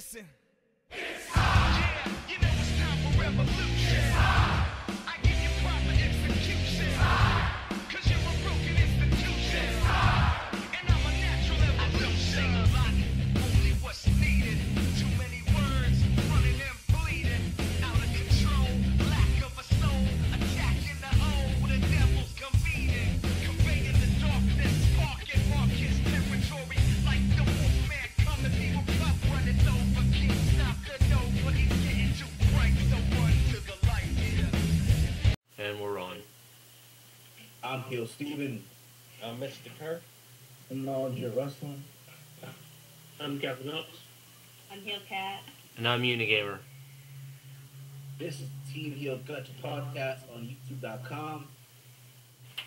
Listen. Yeah, you know it's time for revolution. I give you proper execution. Cause you're a broken institution. And I'm a natural evolution. A lot, only what's needed. Too many words, running and bleeding. Out of control, lack of a soul. Attacking the whole, the devil's convening. Conveying the darkness, sparking Marcus territory. Like the wolfman coming, people puff running over. Can't stop the nobody getting too bright. So run to the light, yeah. And we're on. I'm Heel Steven. I'm Mr. Kirk. I'm Knowledge of Wrestling. I'm Gavin Ox. I'm Heel Cat. And I'm Unigamer. This is Team Heel GutCheck podcast on YouTube.com.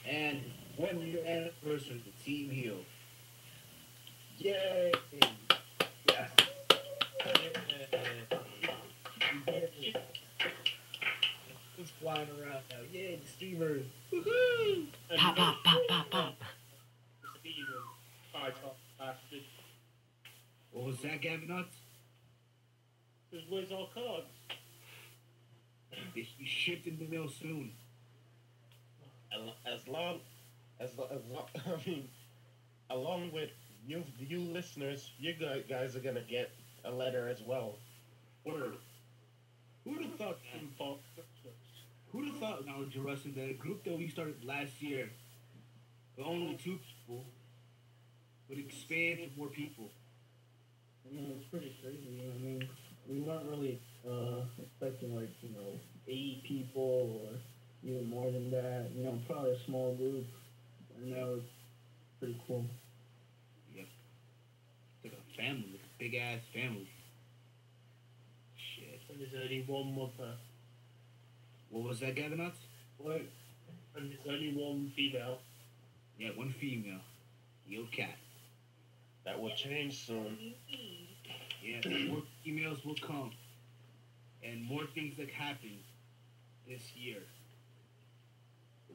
And 1 year anniversary of Team Heel. Yay! Yes. It's flying around now. Yay, the streamers. Woohoo! Pop, pop, pop, pop, pop. Steven, five-top bastard. What was that, Gavin Nuts? Because where's our cards? They should be shipped in the mail soon. As long, I mean, along with you listeners, you guys are gonna get a letter as well. Word. Who'd have thought that? Who'd have thought, Knowledge of Wrestling, that a group that we started last year, with only 2 people, would expand to more people? I mean, it's pretty crazy. I mean, we weren't really expecting, like, 8 people or even more than that. Probably a small group. And that was pretty cool. Yep. It's like a family, like a big-ass family. Shit. And there's only one mother. What was that, Gavin Nuts? What? And there's only one female. Yeah, 1 female. Yo, cat. That will change soon. Yeah, more females will come. And more things that happen this year.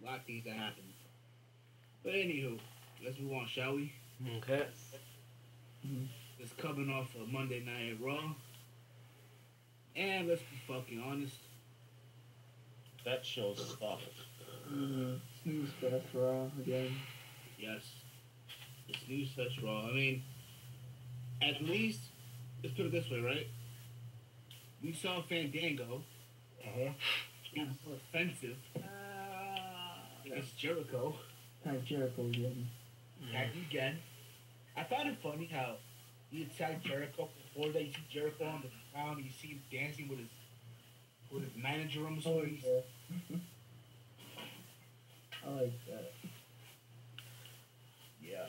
A lot of things that happen. But anywho, let's move on, shall we? Okay. It's coming off of Monday Night Raw. And let's be fucking honest. That show sucked. Snooze fest Raw again. Yes. It's news fest Raw. I mean, at least, let's put it this way, right? We saw Fandango. He was offensive against Jericho. Attack Jericho again. Attacked him again. I found it funny how he attacked Jericho. Before that, you see Jericho on the ground, you see him dancing with his manager on the stories. I like that. Yeah.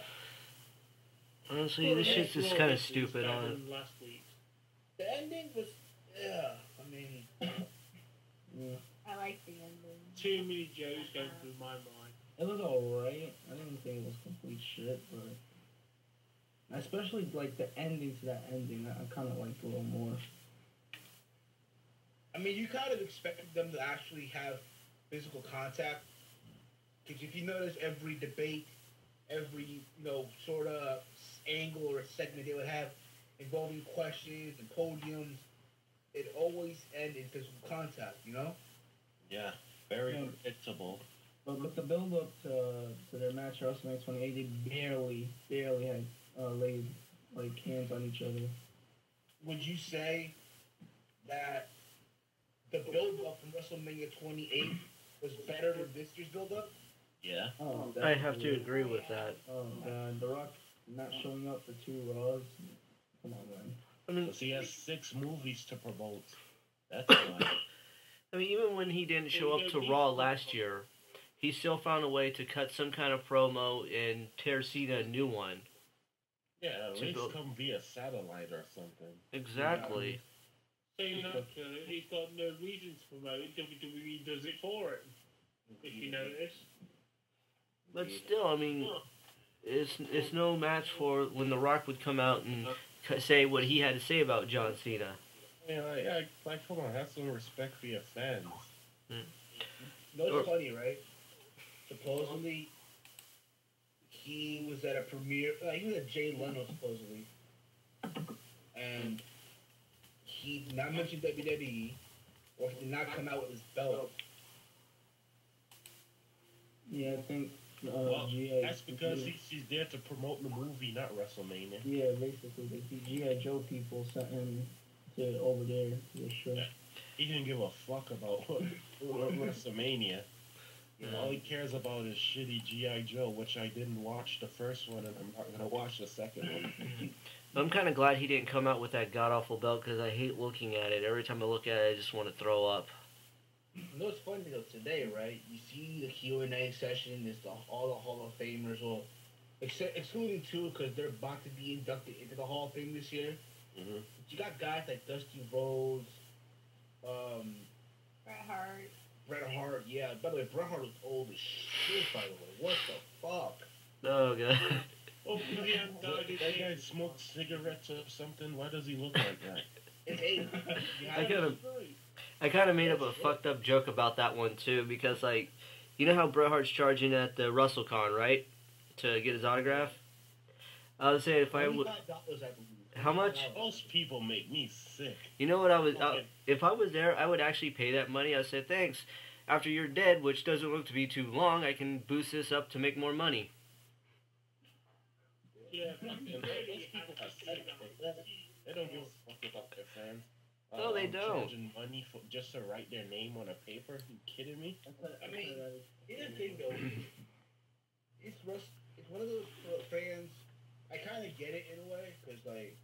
Honestly, this shit's just kind of stupid on it. Last week. The ending was, yeah. I mean, Yeah. I like the ending. Too many Joes going through my mind. It was alright. I didn't think it was complete shit, but especially like the ending to that ending, I kind of liked a little more. I mean, you kind of expected them to actually have physical contact. Because if you notice, every debate, every, sort of angle or segment they would have involving questions and podiums, it always ended in physical contact, Yeah, very predictable. But with the build-up to their match at WrestleMania 28, they barely had laid like hands on each other. Would you say that the build-up from WrestleMania 28 was better than this year's build-up? Yeah. Oh, I have to agree with that. Oh god, The Rock not showing up for 2 Raws. Come on, man. I mean, Because he has 6 movies to promote. That's why. I mean, even when he didn't show up to Raw last year, he still found a way to cut some kind of promo and tear Cena a new one. Yeah, at least come via satellite or something. Exactly. Saying that, he's got no reason to promote it. WWE does it for him. If you notice. But still, I mean, it's no match for when The Rock would come out and say what he had to say about John Cena. Yeah, like, come on, have some respect for your fans. It's funny, right? Supposedly, he was at a premiere. He was at Jay Leno, supposedly. And he did not mention WWE, or he did not come out with his belt. Yeah, I think Well, G.I. that's because he's there to promote the movie, not WrestleMania. Yeah, basically, the G.I. Joe people sent him to over there to the show. He didn't give a fuck about WrestleMania. All he cares about is shitty G.I. Joe, which I didn't watch the first one, and I'm not gonna watch the second one. I'm kind of glad he didn't come out with that god awful belt because I hate looking at it. Every time I look at it, I just want to throw up. You know what's funny though? Today, right? You see the Q&A session. It's all the Hall of Famers, well, excluding two because they're about to be inducted into the Hall of Fame this year. Mm-hmm. But you got guys like Dusty Rhodes, Bret Hart. Bret Hart. Yeah, by the way, Bret Hart was old as shit. By the way, what the fuck? Oh god. Oh, that guy smoked cigarettes or something. Why does he look like that? It's age. I kind of made up a fucked up joke about that one too because like, you know how Bret Hart's charging at the WrestleCon, right, to get his autograph. I would say if I would. $25, I believe. How much? Those people make me sick. You know what I was? Okay. If I was there, I would actually pay that money. I said thanks. After you're dead, which doesn't look to be too long, I can boost this up to make more money. Yeah, those people are sick. They don't give a fuck about their fans. No, they don't. Charging money for just to write their name on a paper? You kidding me? I mean, here's the thing though. It's one of those fans. I kind of get it in a way because like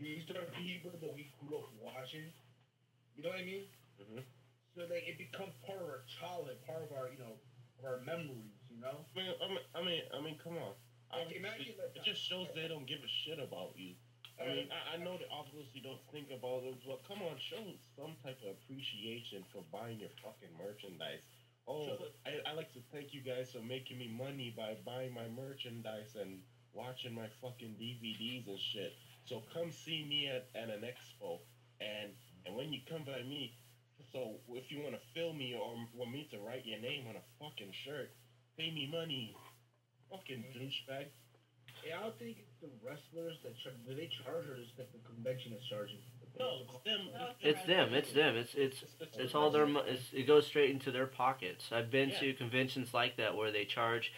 these are people that we grew up watching. You know what I mean? Mm-hmm. So like it becomes part of our childhood, part of our of our memories. You know? I mean, come on. Imagine It just shows they don't give a shit about you. I mean, I know they obviously don't think about it, but come on, show some type of appreciation for buying your fucking merchandise. Oh, I like to thank you guys for making me money by buying my merchandise and watching my fucking DVDs and shit. So come see me at an expo, and when you come by me, so if you want to film me or want me to write your name on a fucking shirt, pay me money, fucking douchebag. Yeah, I don't think it's the wrestlers that they charge, or is that the convention is charging? No, it's them. It's them. It's all their. It goes straight into their pockets. I've been to conventions like that where they charge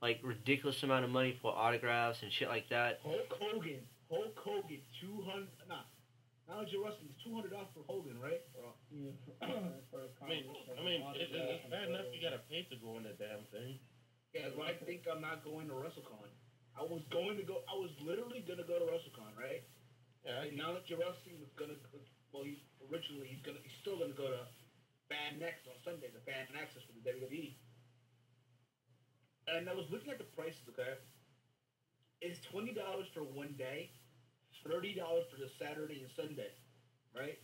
like ridiculous amount of money for autographs and shit like that. Hulk Hogan, 200. Nah, Knowledge of Wrestling is $200 for Hogan, right? Yeah, I mean, it's bad enough you gotta pay to go in the damn thing. Yeah, but I think I'm not going to WrestleCon. I was literally gonna go to WrestleCon, right? Yeah, And Knowledge of Wrestling was gonna. Well, he's still gonna go to Fan Next on Sunday, the Fan Access for the WWE. And I was looking at the prices. Okay, it's $20 for one day, $30 for the Saturday and Sunday, right?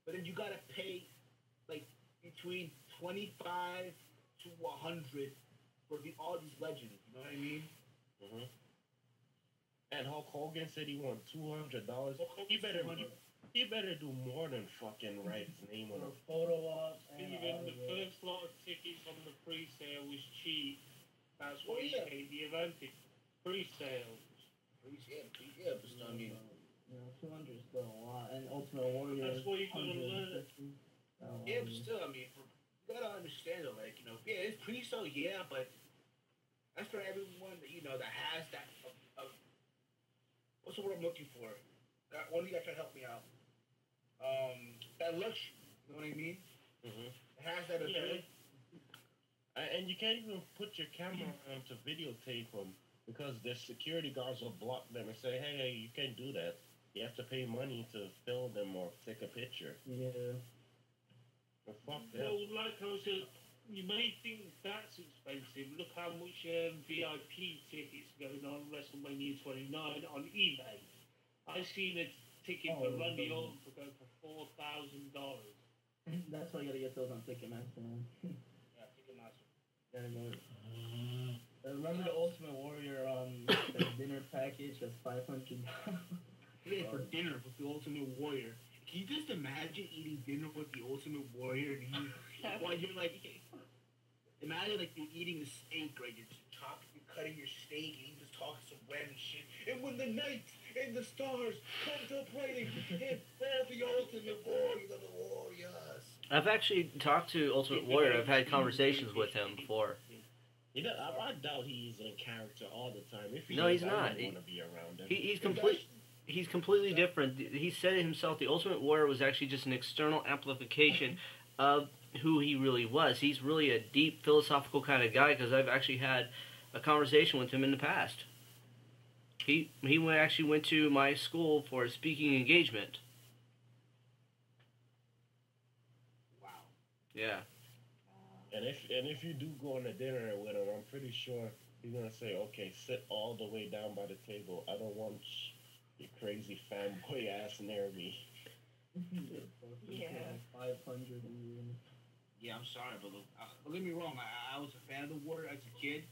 But then you gotta pay like between 25 to 100 for all these legends. You know what I mean? Mm-hmm. And Hulk Hogan said he won $200. He better do more than fucking write his name on a photo op. Even the first lot of tickets on the pre-sale was cheap. That's Oh, what yeah. made the event. Pre-sale. Yeah, but I mean, You know, 200 is still a lot, and Ultimate Warrior. That's what you're gonna learn. 150. yeah, but still, I mean, you gotta understand it. Like, yeah, it's pre-sale, yeah, but that's for everyone that that has that. What's the word I'm looking for? One of you guys try to help me out. That luxury. You know what I mean? Mm-hmm. It has that ability. And you can't even put your camera on to videotape them because the security guards will block them and say, hey, you can't do that. You have to pay money to film them or take a picture. Yeah. Well, fuck that. Well, like I said, you may think that's expensive. Look how much VIP tickets going on WrestleMania 29 on eBay. I've seen a ticket for Randy Orton for go for $4,000. That's why you gotta get those on Ticketmaster, man. Yeah, Ticketmaster. Gotta go. Remember the Ultimate Warrior the dinner package? That's $500. Yeah, for dinner with the Ultimate Warrior. Can you just imagine eating dinner with the Ultimate Warrior? While you're like, imagine like you're eating a steak, right? You're cutting your steak, and you're just talking some random shit. And when the night in the stars, contemplating in all the ultimate warriors of the warriors. I've actually talked to Ultimate Warrior. I've had conversations with him before. You know, I doubt he's in character all the time. If he No, is, he's I not. wouldn't want to be around him. He's completely different. He said it himself. The Ultimate Warrior was actually just an external amplification of who he really was. He's really a deep philosophical kind of guy because I've actually had a conversation with him in the past. He actually went to my school for a speaking engagement. Wow. Yeah. And if you do go on a dinner with him, I'm pretty sure he's gonna say, "Okay, sit all the way down by the table. I don't want your crazy fanboy ass near me." Yeah. 500 and Yeah, I'm sorry, but look, don't get me wrong. I was a fan of the Warrior as a kid,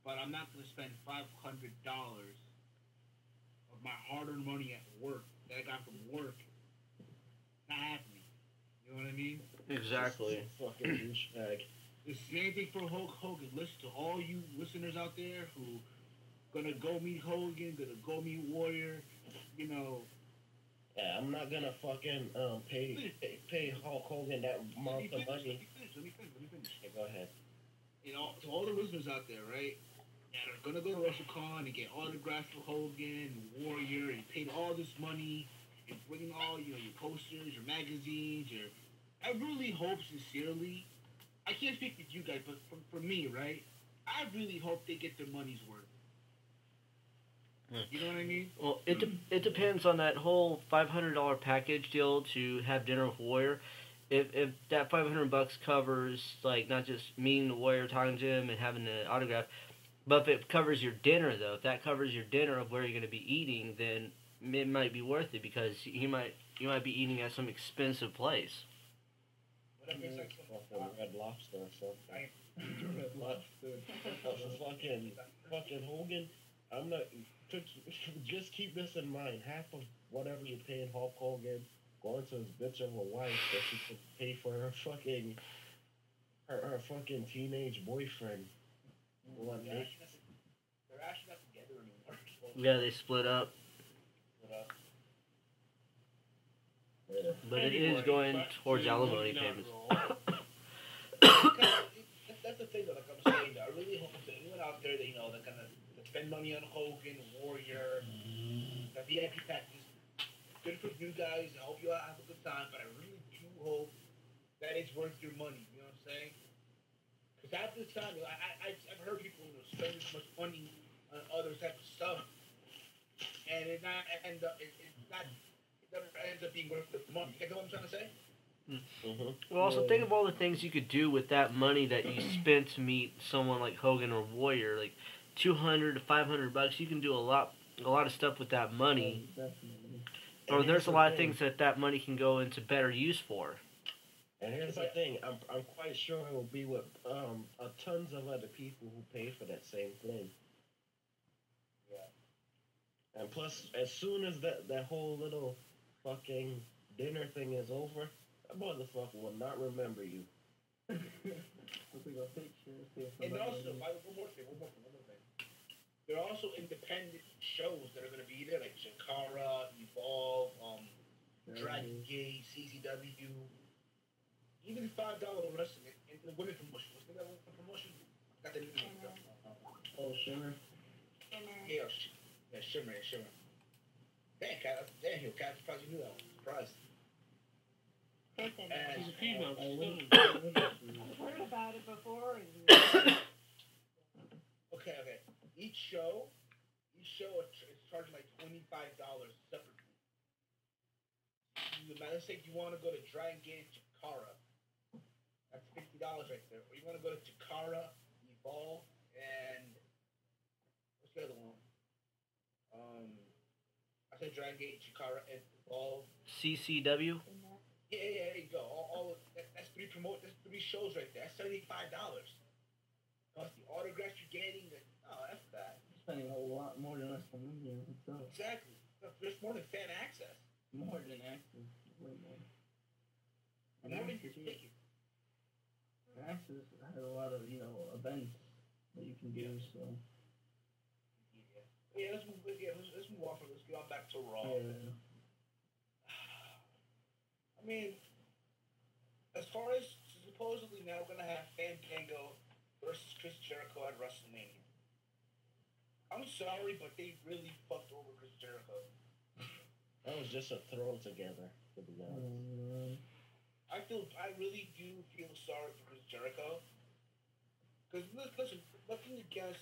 but I'm not gonna spend $500 of my hard-earned money at work that I got from work. Not happening. You know what I mean? Exactly. Fucking douchebag. It's the same thing for Hulk Hogan. Listen to all you listeners out there who gonna go meet Hogan, gonna go meet Warrior. You know, Yeah, I'm not gonna fucking pay Hulk Hogan that amount of money. Let me finish. Okay, go ahead. You know, to all the listeners out there, right? That are gonna go to WrestleCon and get autographs for Hogan and Warrior and paid all this money and bringing all your posters, your magazines, your. I really hope sincerely. I can't speak for you guys, but for me, right? I really hope they get their money's worth. You know what I mean? Well, it depends on that whole $500 package deal to have dinner with Warrior. If that $500 covers like not just meeting the Warrior, talking to him, and having the autograph, but if it covers your dinner though, if that covers your dinner of where you're going to be eating, then it might be worth it because you might be eating at some expensive place. Whatever it's like. Fucking Red Lobster or something. Red Lobster. Fucking Hogan. I'm not. Just keep this in mind. Half of whatever you're paying Hulk Hogan going to his bitch of a wife that she could pay for her fucking teenage boyfriend. They're actually not together anymore. Yeah, they split up, but it is going towards alimony payments. That's the thing, though. Like I'm saying, I really hope that anyone out there that that gonna spend money on Hogan, Warrior, the VIP packages, good for you guys. I hope you all have a good time, but I really do hope that it's worth your money. You know what I'm saying? Because half this time, I've heard people spend this much money on other types of stuff, and it never ends up being worth the money. You get what I'm trying to say? Mm-hmm. Well, also think of all the things you could do with that money that you spent to meet someone like Hogan or Warrior, like $200 to $500. You can do a lot of stuff with that money. Definitely. Or there's a lot of things that money can go into better use for. And here's the thing, I'm quite sure it will be with tons of other people who pay for that same thing. Yeah. And plus, as soon as that whole little fucking dinner thing is over, that motherfucker will not remember you. We'll take a picture. And also, one more thing. There are also independent shows that are going to be there, like Chikara, Evolve, Dragon Gate, CCW. Even $5 wrestling and the women promotion. What's the name of the promotion? Got the name. Oh, Shimmer. Yeah, Shimmer. Damn, Cat. Damn, Cat. I'm surprised you knew that one. Surprised. She's a female. I've heard about it before. Okay. Each show is charging like $25 separately. Let's say you want to go to Dragon Gate, Chikara. That's $50 right there. Or you want to go to Chikara, Evolve, and what's the other one? I said Dragon Gate, Chikara, and Evolve. CCW? Yeah, there you go. That's three shows right there. That's $75. Plus the autographs you're getting. That's that. You're spending a lot more than WrestleMania itself. Exactly. There's more than fan access. More than access. Way more. And More than access, your ticket. access has a lot of, events that you can do, so. Yeah, let's move on from Raw. Yeah. I mean, as far as supposedly now we're gonna have Fandango versus Chris Jericho at WrestleMania. I'm sorry, but they really fucked over Chris Jericho. That was just a throw together, to be honest. I really do feel sorry for Chris Jericho. Because listen, looking against,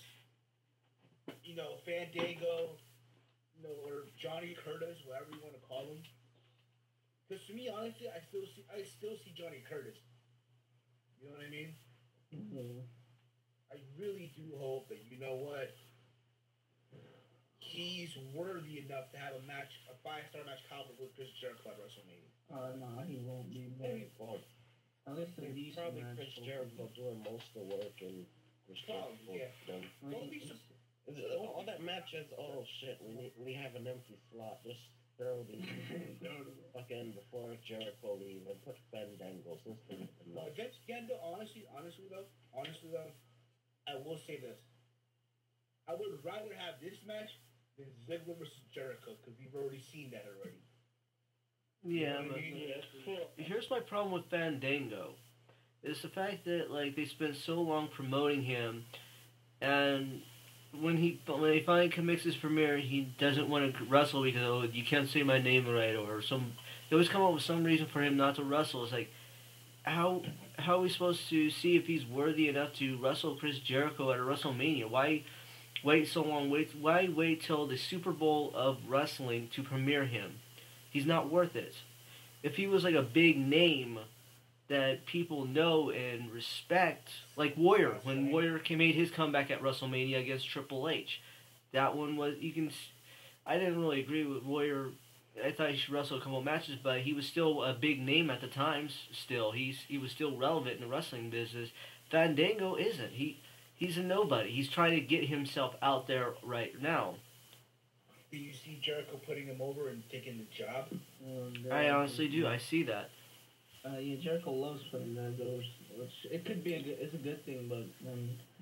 Fandango, or Johnny Curtis, whatever you want to call him. Because to me, honestly, I still see Johnny Curtis. You know what I mean? Mm-hmm. I really do hope that he's worthy enough to have a 5-star match caliber with Chris Jericho at WrestleMania. No, he won't be. Maybe won't. At least a decent Probably match. Chris Jericho doing most of the work and Chris Probably, Jericho yeah. done. Don't be All that matches, oh shit, we have an empty slot. Just throw the fucking before Jericho leave and put Fandango since they love. Against Gendo, honestly though, I will say this. I would rather have this match than Ziggler versus Jericho because we've already seen that already. Yeah, You know what but I mean? here's my problem with Fandango. It's the fact that they spent so long promoting him, and when he finally commits his premiere, he doesn't want to wrestle because you can't say my name right, or they always come up with some reason for him not to wrestle. It's like how are we supposed to see if he's worthy enough to wrestle Chris Jericho at a WrestleMania? Why wait so long? Why wait till the Super Bowl of wrestling to premiere him? He's not worth it. If he was like a big name that people know and respect, like Warrior, when Warrior made his comeback at WrestleMania against Triple H, that one was I didn't really agree with Warrior. I thought he should wrestle a couple matches, but he was still a big name at the time. Still, he was still relevant in the wrestling business. Fandango isn't. He's a nobody. He's trying to get himself out there right now. Do you see Jericho putting him over and taking the job? I honestly do. I see that. Yeah, Jericho loves putting that over, which it could be it's a good thing, but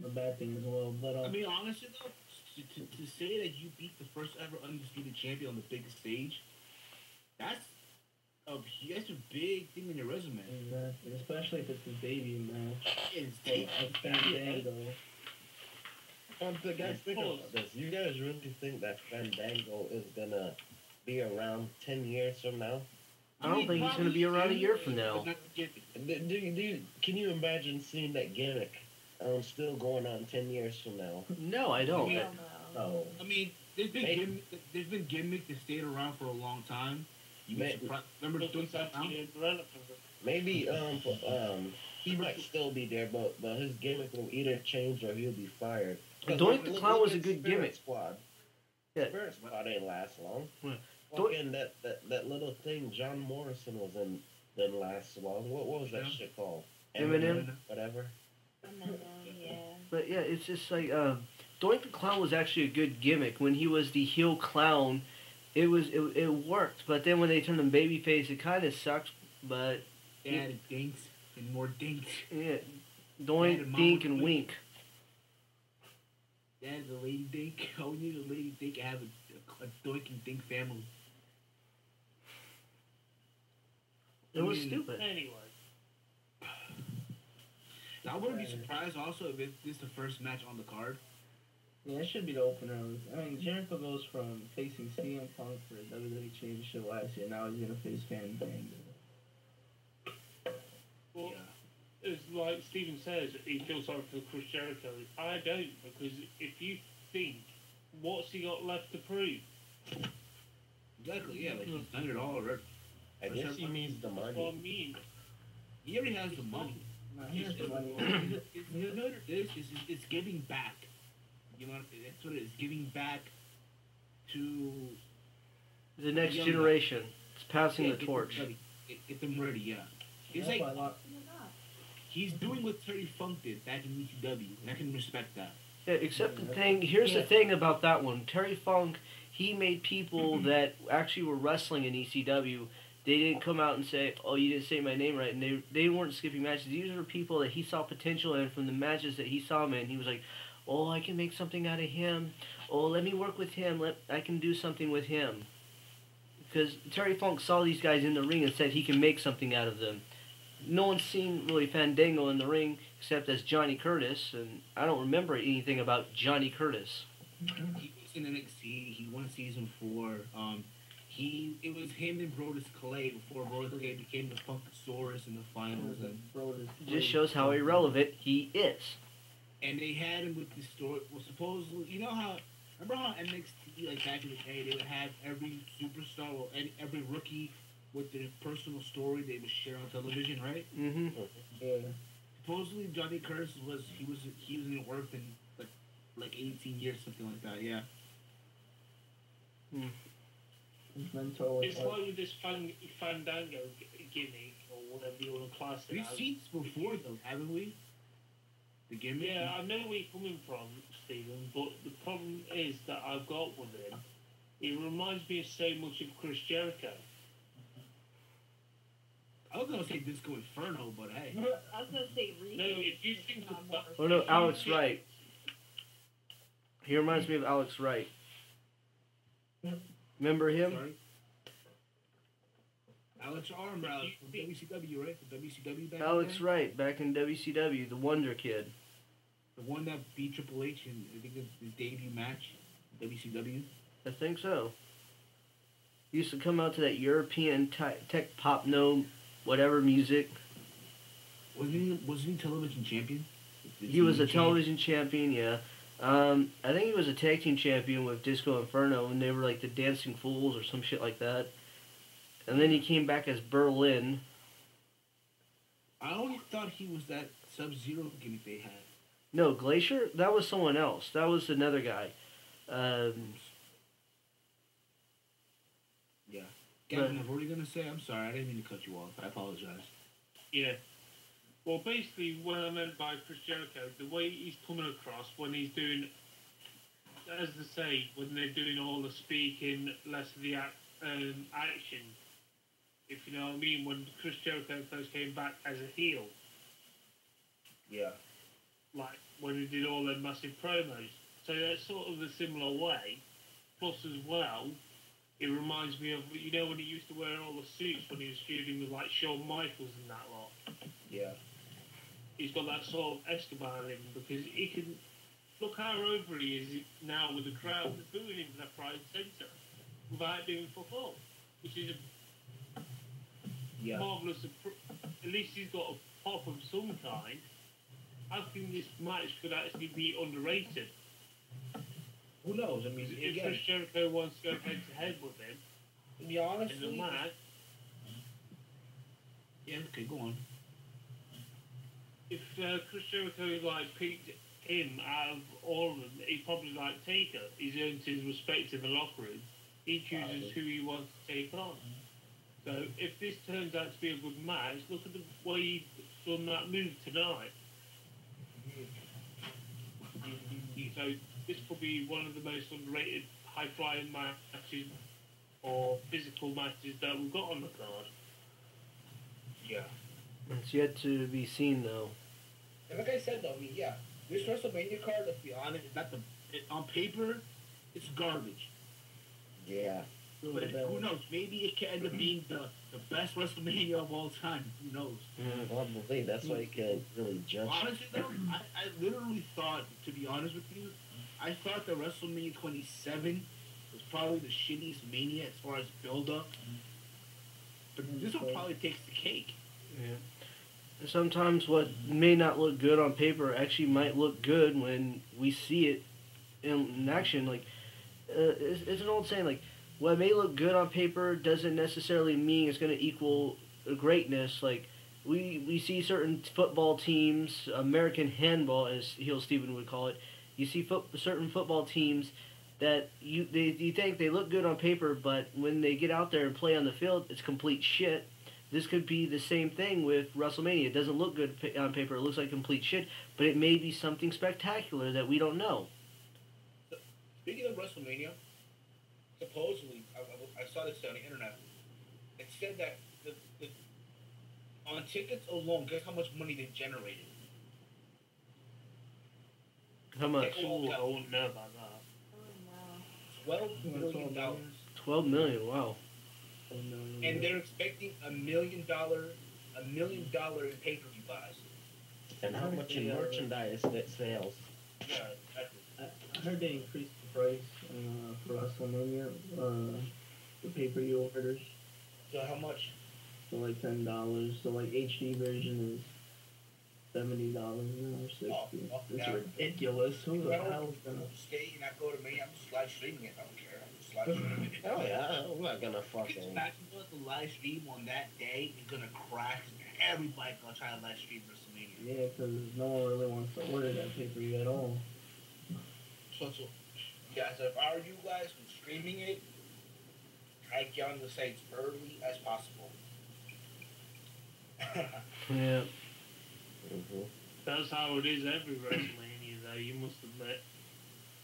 a bad thing as well. But I mean, honestly though, to say that you beat the first ever undisputed champion on the biggest stage, that's a big thing in your resume. Exactly, especially if it's his debut match. It's Like Fandango. The guys, think about this. You guys really think that Fandango is gonna be around 10 years from now? I don't think he's going to be around a year from now. Can you imagine seeing that gimmick still going on 10 years from now? No, I don't. Hell no. No. I mean, there's been gimmick that stayed around for a long time. Remember doing that now? Maybe he might still be there, but his gimmick will either change or he'll be fired. Doink the Clown was a good Spirit gimmick. Squad. Yeah. Spirit Squad ain't last long. What? Fucking that little thing John Morrison was in didn't last long. What was that shit called? Eminem? Whatever. Yeah. But yeah, it's just like Doink the Clown was actually a good gimmick. When he was the heel clown, it worked. But then when they turned him babyface, it kind of sucked. But They added dinks and more dinks. yeah, Doink, Dink, and Wink. They added the lady dink. Oh, we need a lady dink. I have a doink and dink family. It was stupid. Anyway, I wouldn't be surprised also if this is the first match on the card. Yeah, it should be the opener. I mean, Jericho goes from facing CM Punk for the WWE Championship last year. Now he's gonna face Fandango. well, it's like Steven says, he feels sorry for Chris Jericho. I don't, because if you think, what's he got left to prove? Exactly, yeah, like he's done it all already. I guess he needs the That's what I money. mean. He already has the money. Nah, he has the money. You know what it is? It's giving back. You know, that's what it is. Giving back to The next young generation. It's passing the get torch. them ready. Get them ready, yeah. It's That's like why he's doing what Terry Funk did back in ECW, and I can respect that. Yeah, except the thing, here's the thing about that one. Terry Funk, he made people that actually were wrestling in ECW, they didn't come out and say, oh, you didn't say my name right, and they weren't skipping matches. These were people that he saw potential in from the matches that he saw him in. He was like, oh, I can make something out of him. Oh, let me work with him. I can do something with him. because Terry Funk saw these guys in the ring and said he can make something out of them. No one's seen really Fandango in the ring except as Johnny Curtis, and I don't remember anything about Johnny Curtis. He was in NXT. He won season 4. It was him and Brodus Clay before Brodus Clay became the Funkasaurus in the finals, and Just shows how irrelevant he is. they had him with the story. Well, supposedly, you know how remember how NXT like back in the day they would have every superstar or every rookie with their personal story they would share on television, right? Mm-hmm. Yeah. Supposedly Johnny Curtis was in work in like 18 years, something like that. Yeah. His mentor was It's like with this Fandango gimmick, or whatever you want to class it We've as. seen this before, though, haven't we? The gimmick. Yeah, I know where you're coming from, Stephen, but the problem is that I've got with him, it reminds me so much of Chris Jericho. I was gonna say Disco Inferno, but hey. I was gonna say Reed. No, if you think of that... Oh no, Alex Wright. He reminds me of Alex Wright. Remember him? Sorry. Alex Armbrow from WCW, right? The WCW back Alex then? Wright, back in WCW, the Wonder Kid. The one that beat Triple H in, I think, his debut match, WCW. I think so. He used to come out to that European tech pop no whatever music. Wasn't he television champion? He was a television champion, yeah. I think he was a tag team champion with Disco Inferno, and they were like the Dancing Fools or some shit like that. And then he came back as Berlin. I always thought he was that Sub-Zero gimmick they had. No, Glacier? That was someone else. That was another guy. Yeah. Gavin, what were you gonna say? I'm sorry, I didn't mean to cut you off. I apologize. Yeah. Well, basically, what I meant by Chris Jericho, the way he's coming across when he's doing, as they say, when they're doing all the speaking, less of the action, if you know what I mean, when Chris Jericho first came back as a heel, Yeah. like when he did all their massive promos. So that's sort of a similar way. Plus, as well, it reminds me of, you know, when he used to wear all the suits when he was feuding with like Shawn Michaels and that lot. Yeah. He's got that sort of Escobar in him because he can look how over he is now with the crowd booing him left, right, and centre without doing fuck all, which is a Yeah. marvellous. At least he's got a pop of some kind. I think this match could actually be underrated. Who knows? I mean, If again, Chris Jericho wants to go head to head with him to be in honest, the match, Yeah, okay, go on. if Chris Jericho like picked him out of all of them, he'd probably like Taker. He's earned his respect in the locker room. He chooses who he wants to take on. So if this turns out to be a good match, look at the way he's done that move tonight. So this could be one of the most underrated high-flying matches or physical matches that we've got on the card. yeah. It's yet to be seen, though. And like I said, though, I mean, yeah, this WrestleMania card, let's be honest, It's not on paper, it's garbage. yeah. But who knows? Maybe it can end up being the best WrestleMania of all time. Who knows? Probably. That's why you can't really judge. Honestly, though, I literally thought, to be honest with you, I thought that WrestleMania 27 was probably the shittiest Mania as far as build-up. But this one probably takes the cake. Yeah. Sometimes what may not look good on paper actually might look good when we see it in action. Like, it's an old saying, like, what may look good on paper doesn't necessarily mean it's going to equal greatness. Like, we see certain football teams, American handball, as Heel Steven would call it. You see certain football teams that you think they look good on paper, but when they get out there and play on the field, it's complete shit. This could be the same thing with WrestleMania. It doesn't look good on paper. It looks like complete shit, but it may be something spectacular that we don't know. Speaking of WrestleMania, supposedly, I saw this on the internet. It said that the on tickets alone, guess how much money they generated? How much? Ooh, I wouldn't know about that. Oh, no. $12 million. $12 million. Wow. and they're expecting $1 million in pay-per-view buys. And how much in merchandise that sells? Yeah, exactly. I heard they increased the price for WrestleMania, the pay-per-view orders. So how much? So like $10. So like HD version is $70 now or $60. Oh, It's yeah. ridiculous. Who the hell is gonna? Stay and not go to me. I'm just live streaming it. I don't care. I'm just live streaming it. Oh yeah, I'm not gonna Can you fucking. imagine what the live stream on that day is gonna crash? Everybody's gonna try to live stream WrestleMania. Yeah, because no one really wants to order that pay-per-view at all. So yeah. So if I were you guys from streaming it, try to get on the sites early as possible. Yeah. That's how it is every WrestleMania, though, you must admit.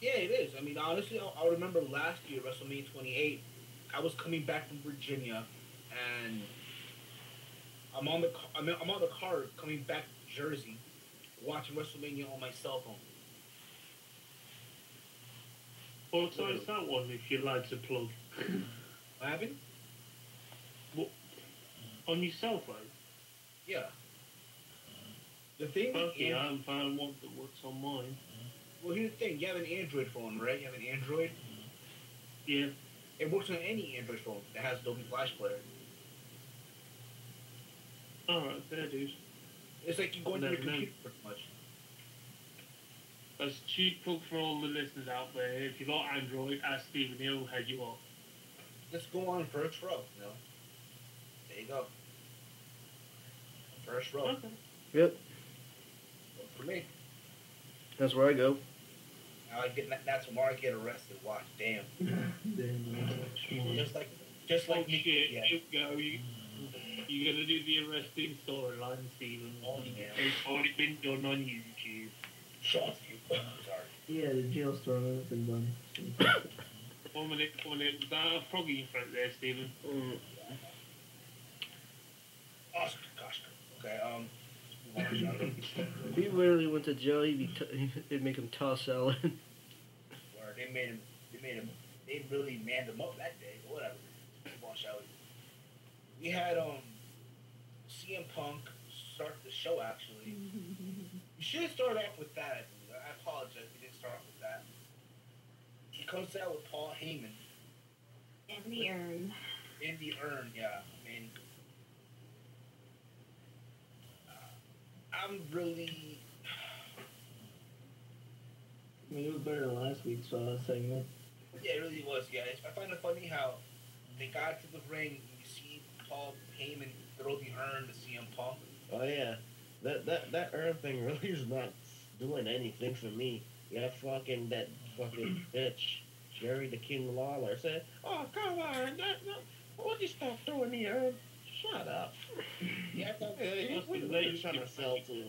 Yeah, it is. I mean, honestly, I remember last year, WrestleMania 28. I was coming back from Virginia, and I'm on the car coming back to Jersey, watching WrestleMania on my cell phone. What size that one, if you'd like to plug? What happened? On your cell phone? Yeah. The thing with Okay, I haven't found one that works on mine. well, here's the thing. You have an Android phone, right? You have an Android. Yeah. It works on any Android phone that has Adobe Flash Player. Alright, fair dues. It's like you go into your Never computer pretty much. That's a cheap plug for all the listeners out there. If you got Android, ask Stephen, he'll head you off. Just go on first row, you know. There you go. First row. Okay. Yep. For me. That's where I go. That's where I get arrested. Watch, damn. Just like Oh, shit, yeah. you go. You're gonna do the arresting storyline, Stephen. Oh, yeah. It's already been done on YouTube. Shot you. Sorry. Yeah, the jail story has been done. 1 minute. Was that a froggy in front there, Stephen? Oh, gosh. Okay. If he literally went to jail, they'd make him toss salad. Where they really manned him up that day. Whatever. Watch out. We had CM Punk start the show. Actually, we should have started off with that. I apologize. We didn't start off with that. He comes out with Paul Heyman In the urn. in the urn. Yeah, I mean, I'm really. I mean, it was better than last week's segment. Yeah, it really was. Yeah, I find it funny how they got to the ring and you see Paul Heyman throw the urn to CM Punk. Oh yeah, that urn thing really is not doing anything for me. Yeah, that fucking bitch, Jerry the King Lawler said, "Oh come on, won't you stop throwing the urn? Shut up." Yeah, What are you trying to sell to? you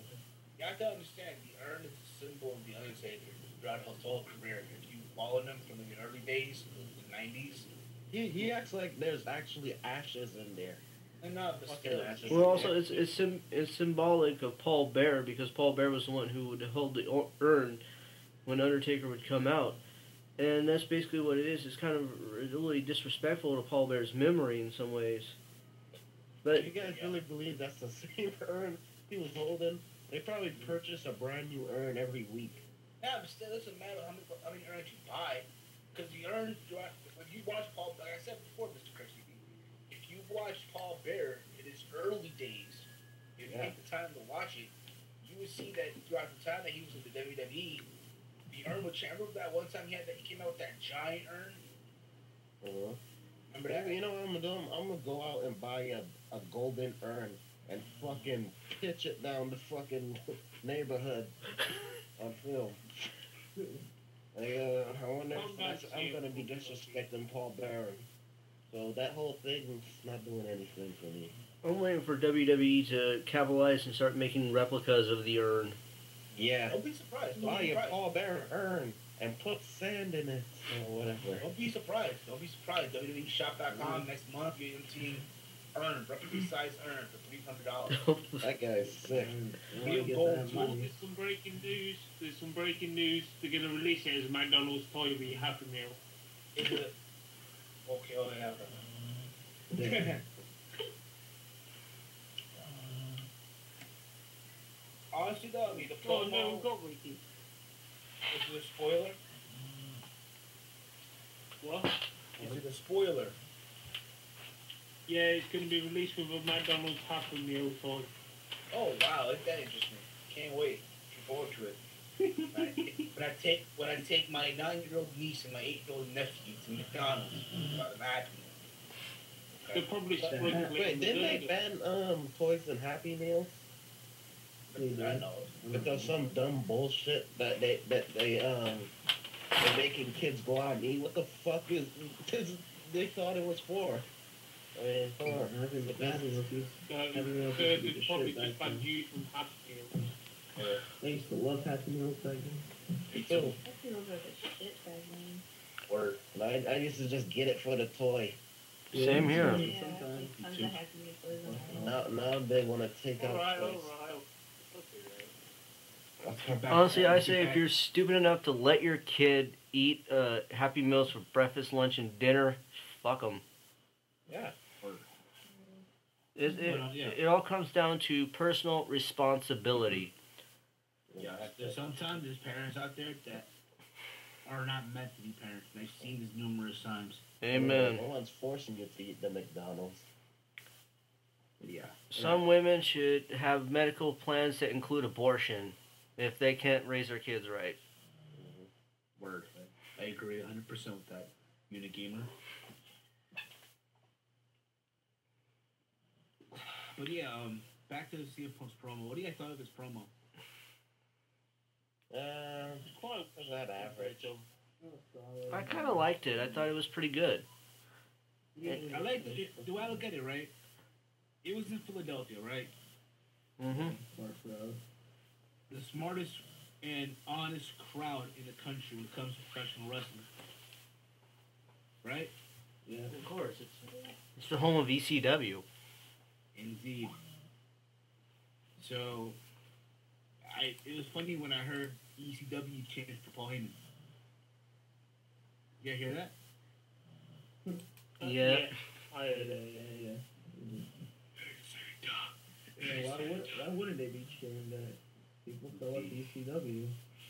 have to understand the urn is a symbol of the Undertaker throughout his whole career. If you follow him from the early days, the 90s, He acts like there's actually ashes in there. and not the Fucking still. ashes. Well, also it's symbolic of Paul Bearer because Paul Bearer was the one who would hold the urn when Undertaker would come out, and that's basically what it is. It's kind of really disrespectful to Paul Bearer's memory in some ways. But You guys really believe that's the same urn he was holding? They probably purchase a brand new urn every week. Yeah, but still, it doesn't matter how many urns you buy, because the urns, if you watch Paul, like I said before, Mr. Christie, if you watch Paul Bearer in his early days, if you take the time to watch it, you would see that throughout the time that he was in the WWE, the urn would change. Remember that one time he came out with that giant urn? Remember that? You know what I'm gonna do? I'm gonna go out and buy a golden urn and fucking pitch it down the fucking neighborhood on film. I wonder if I'm gonna be disrespecting Paul Bearer. So that whole thing's not doing anything for me. I'm waiting for WWE to capitalize and start making replicas of the urn. Yeah. Don't be surprised. Buy a Paul Bearer urn and put sand in it or whatever. Don't be surprised. Don't be surprised. WWEshop.com next month, you're going to see urn, replica size urn for $300. That guy's sick. Real Get gold. that Well, money. there's some breaking news. They're going to release it as a McDonald's toy with your Happy Meal. Is it? Okay, oh yeah. Yeah. Honestly, though, I mean, the Oh, promo no, we've got Ricky. is it a spoiler? What? Is it a spoiler? Yeah, it's going to be released with a McDonald's Happy Meal toy. Oh wow, that interests me. Can't wait. Looking forward to it. When I take my 9-year-old niece and my 8-year-old nephew to McDonald's, about an Happy Meal. They'll probably Okay. sprinkle it Wait, in the didn't they burger. ban toys and Happy Meals? I know. But there's some dumb bullshit that they're making kids go out and eat. What the fuck is this? They thought it was for. I mean, come on. They probably just banned you from Happy Meal. I used to love Happy Meals back then. Me too. Happy Meals are the shit back then. Or And I used to just get it for the toy. Same here. Yeah, Sometimes. tons of Happy Meals. Now they want to take out Alright, toys. Honestly, I say if you're stupid enough to let your kid eat Happy Meals for breakfast, lunch, and dinner, fuck them. Yeah. It all comes down to personal responsibility. Yeah, sometimes there's parents out there that are not meant to be parents. And I've seen this numerous times. Amen. No one's forcing you to eat the McDonald's. Yeah. Some women should have medical plans that include abortion if they can't raise their kids right. Word. I agree 100% with that. Unigamer. But yeah, back to the CM Punk's promo. What do you guys thought of his promo? Quite was that average. I kind of liked it. I thought it was pretty good. I like the way I look at it, right? It was in Philadelphia, right? Mm-hmm. The smartest and honest crowd in the country when it comes to professional wrestling. Right? Yeah. Of course. It's the home of ECW. Indeed. So, it was funny when I heard ECW chant for Paul Heyman. You guys hear that? Yeah. I heard it. Yeah, why wouldn't they be cheering that? People fell up ECW.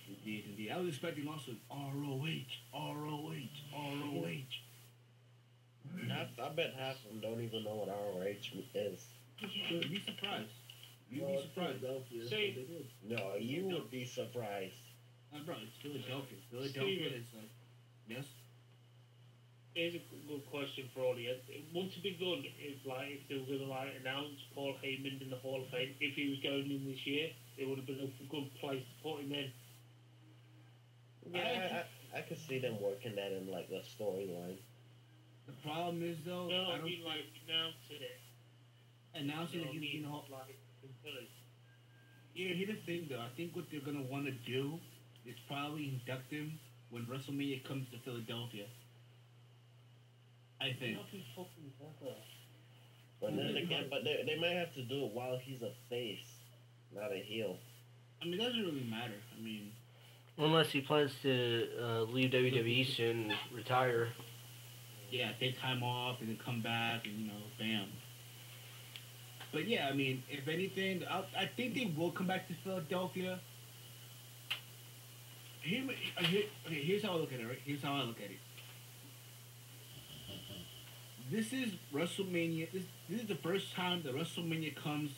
Indeed. I was expecting also ROH. I bet half of them don't even know what ROH is. You'd be surprised. You'd be surprised. Philadelphia. See- So they did. No, you would be surprised. Bro, it's Philadelphia. Philadelphia is like, yes? Here's a good question for all of you. Wouldn't it be good if they were going to announce Paul Heyman in the Hall of Fame if he was going in this year? It would have been a good place to put him in. Yeah, I could see them working that in like a storyline. The problem is though, No, I I don't mean announcing it. announcing You that know what I he's in mean? the Hall. In Philly. Yeah, here's the thing though. I think what they're gonna want to do is probably induct him when WrestleMania comes to Philadelphia. I think. That'd be fucking clever. But then again, they might have to do it while he's a face, not a heel. I mean, it doesn't really matter. I mean, Unless he plans to leave WWE soon and retire. yeah, take time off and then come back and bam. But yeah, I mean, if anything, I think they will come back to Philadelphia. Here's how I look at it. Right? Here's how I look at it. This is WrestleMania. This is the first time that WrestleMania comes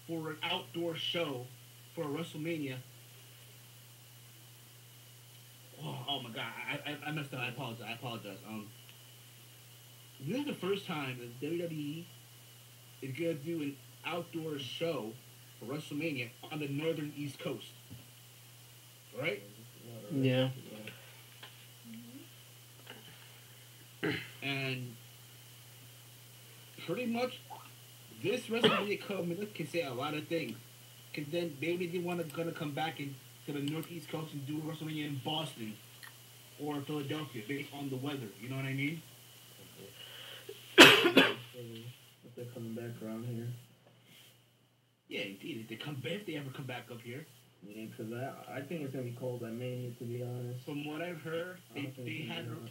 for an outdoor show for a WrestleMania. Oh my God, I messed up. I apologize. This is the first time that WWE is gonna do an outdoor show for WrestleMania on the northern East Coast. Right? Yeah. And pretty much, this WrestleMania company can say a lot of things. Cause then maybe they gonna come back to the Northeast Coast and do WrestleMania in Boston or Philadelphia based on the weather. You know what I mean? If they're coming back around here. Yeah, indeed. If they ever come back up here. Yeah, because I think it's going to be cold at Mania, to be honest. From what I've heard, they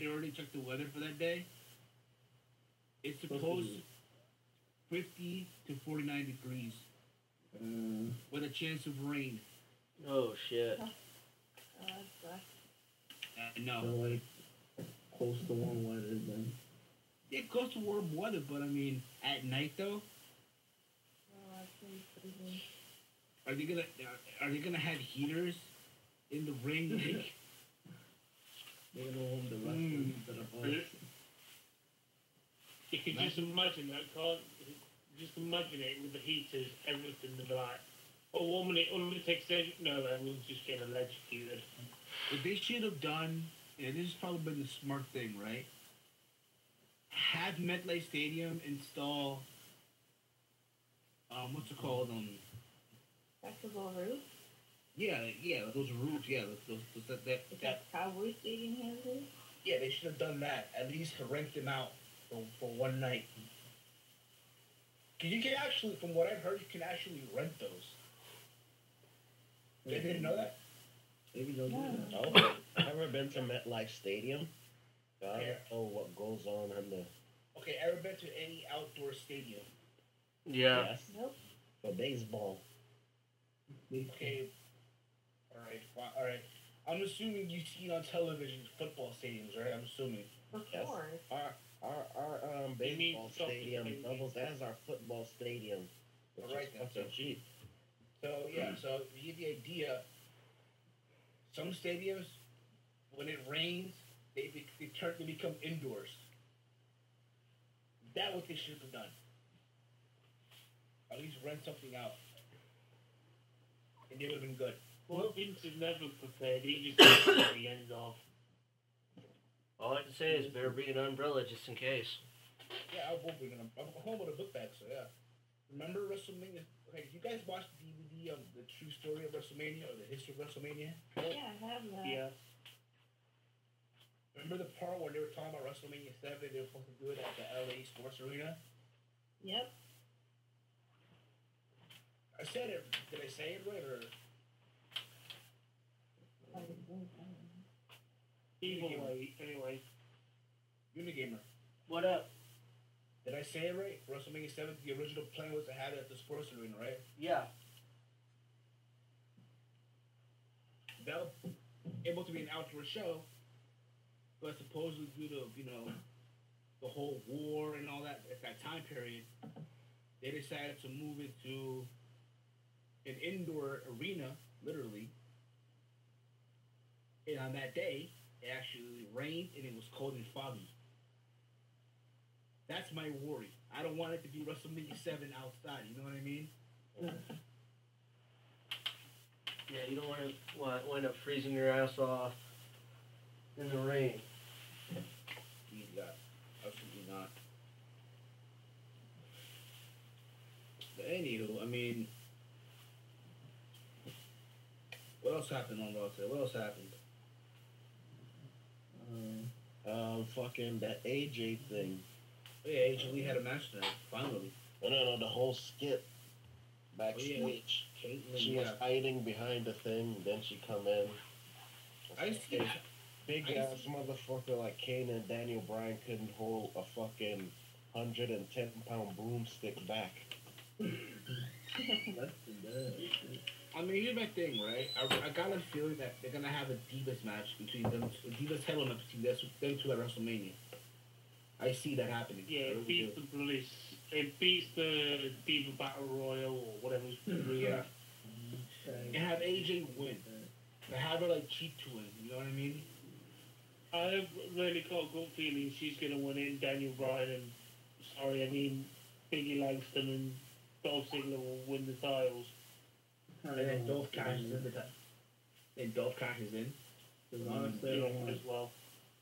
already checked the weather for that day. It's supposed 50 to 49 degrees with a chance of rain. Oh shit. That's rough. So No. like close to warm weather then. It goes to warm weather, but I mean, at night though, Oh, that's really freezing. are they gonna have heaters in the ring? Nick? They're gonna warm the wrestlers instead of us. You can just imagine that, can't you? Just imagine it with the heaters, everything, they'll be like, oh, 1 minute, Undertaker said, no, everyone's just getting electrocuted. What they should have done, and this has probably been the smart thing, right? Have MetLife Stadium install, what's it called? Festival roof? Yeah, those roofs, That Cowboy Stadium has it? Yeah, they should have done that. At least to rent them out for one night. Cause you can actually, from what I've heard, you can actually rent those. You didn't know that? Maybe they'll do that. Oh, ever been to MetLife Stadium? I don't Yeah. know what goes on in the Okay, ever been to any outdoor stadium? Yeah. yes, Nope. for baseball. Okay. Alright. I'm assuming you've seen on television football stadiums, right? I'm assuming. Of Yes. course. Our You mean baseball soccer stadium stadium. doubles as our football stadium, which Alright is then, fucking so- cheap. So yeah, so to give you the idea, some stadiums, when it rains, they become indoors. That's what they should have done. At least rent something out, and it would have been good. Well, Vince is never prepared, he just goes at the end of. All I can say is better bring an umbrella just in case. Yeah, I will bring it. I'm home with a book bag, so yeah. Remember WrestleMania? Okay, did you guys watch the DVD of the true story of WrestleMania or the history of WrestleMania? Yeah, I have that. Yeah. Remember the part where they were talking about WrestleMania 7? They were supposed to do it at the LA Sports Arena. Yep. I said it. Did I say it right or? Either way, anyway. Unigamer. What up? Did I say it right? WrestleMania 7, the original plan was to have it at the Sports Arena, right? Yeah. That was able to be an outdoor show, but supposedly due to, the whole war and all that at that time period, they decided to move it to an indoor arena, literally. And on that day, it actually rained and it was cold and foggy. That's my worry. I don't want it to be WrestleMania 7 outside, you know what I mean? Yeah, you don't want to wind up freezing your ass off in the rain. Yeah, absolutely not. But anywho, I mean, what else happened on Raw today? What else happened? Fucking that AJ thing. Oh, yeah, AJ Lee had a match tonight, finally. No, the whole skit backstage. Caitlyn, She was hiding behind the thing, then she come in. I see. Big I ass motherfucker like Kane and Daniel Bryan couldn't hold a fucking 110-pound broomstick back. Less than that. I mean, here's my thing, right? I got a feeling that they're gonna have a Divas match between them, a Divas title match between them two at WrestleMania. I see that happening. Yeah, I it really beats do. the Bliss. It beats the Diva Battle Royal or whatever. Yeah. Trying And have AJ win. To have her like cheat to win. You know what I mean? I have really got a good feeling she's going to win it, and Daniel Bryan and, Biggie Langston and Dolph Ziggler will win the titles. And then Dolph cashes in. Then Dolph cashes in. Because honestly, I don't want. As well.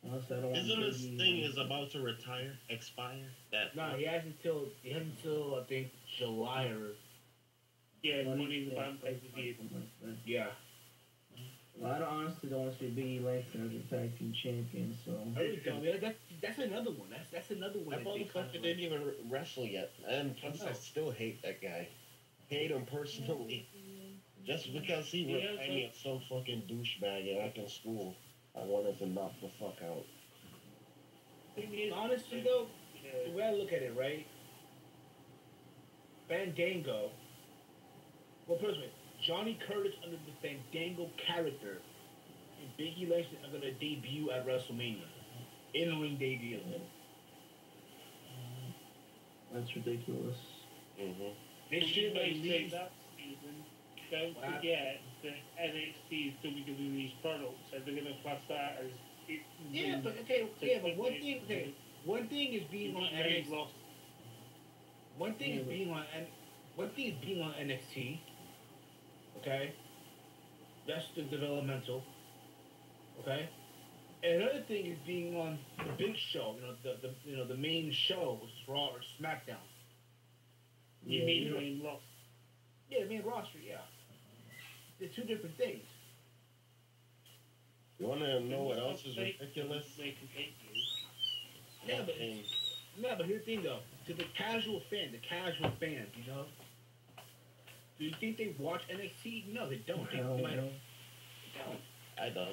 Honestly, I don't want. Isn't this Biggie- thing is about to expire? That No, he has until I think July or Yeah, Money- Money in the Bank pay-per-view. yeah. Well, I honestly don't want to see Biggie Langston as a tag team champion, so. I really don't. Yeah, that's another one. That's another one. that that they motherfucker kinda didn't even wrestle yet, and plus I still hate that guy. Hate him personally, just because he Yeah, reminded me of some fucking douchebag back in school. I wanted to knock the fuck out. Thing is, Honestly though, yeah. the way I look at it, right? Fandango. Well, personally, Johnny Curtis under the Fandango character and Biggie Langston are gonna debut at WrestleMania. In-ring debut. That's ridiculous. Mm-hmm. They You should may at say least. that, Stephen. Don't Wow. forget that NXT is WWE's product, so they're going to class that as it. Yeah, but okay, yeah, but one thing, okay, one thing is being on NXT. One thing is being on, one thing is being on NXT. Okay, that's the developmental. Okay, and another thing is being on the big show. The main show, which is Raw or SmackDown. You mean the main roster? Yeah, the main roster. Yeah, they're two different things. You want to know what else is ridiculous? They can hate you. Yeah, but Nothing. no, but here's the thing though. To the casual fans, you know, do you think they watch NXT? No, they don't. They Hell might no. don't. I don't.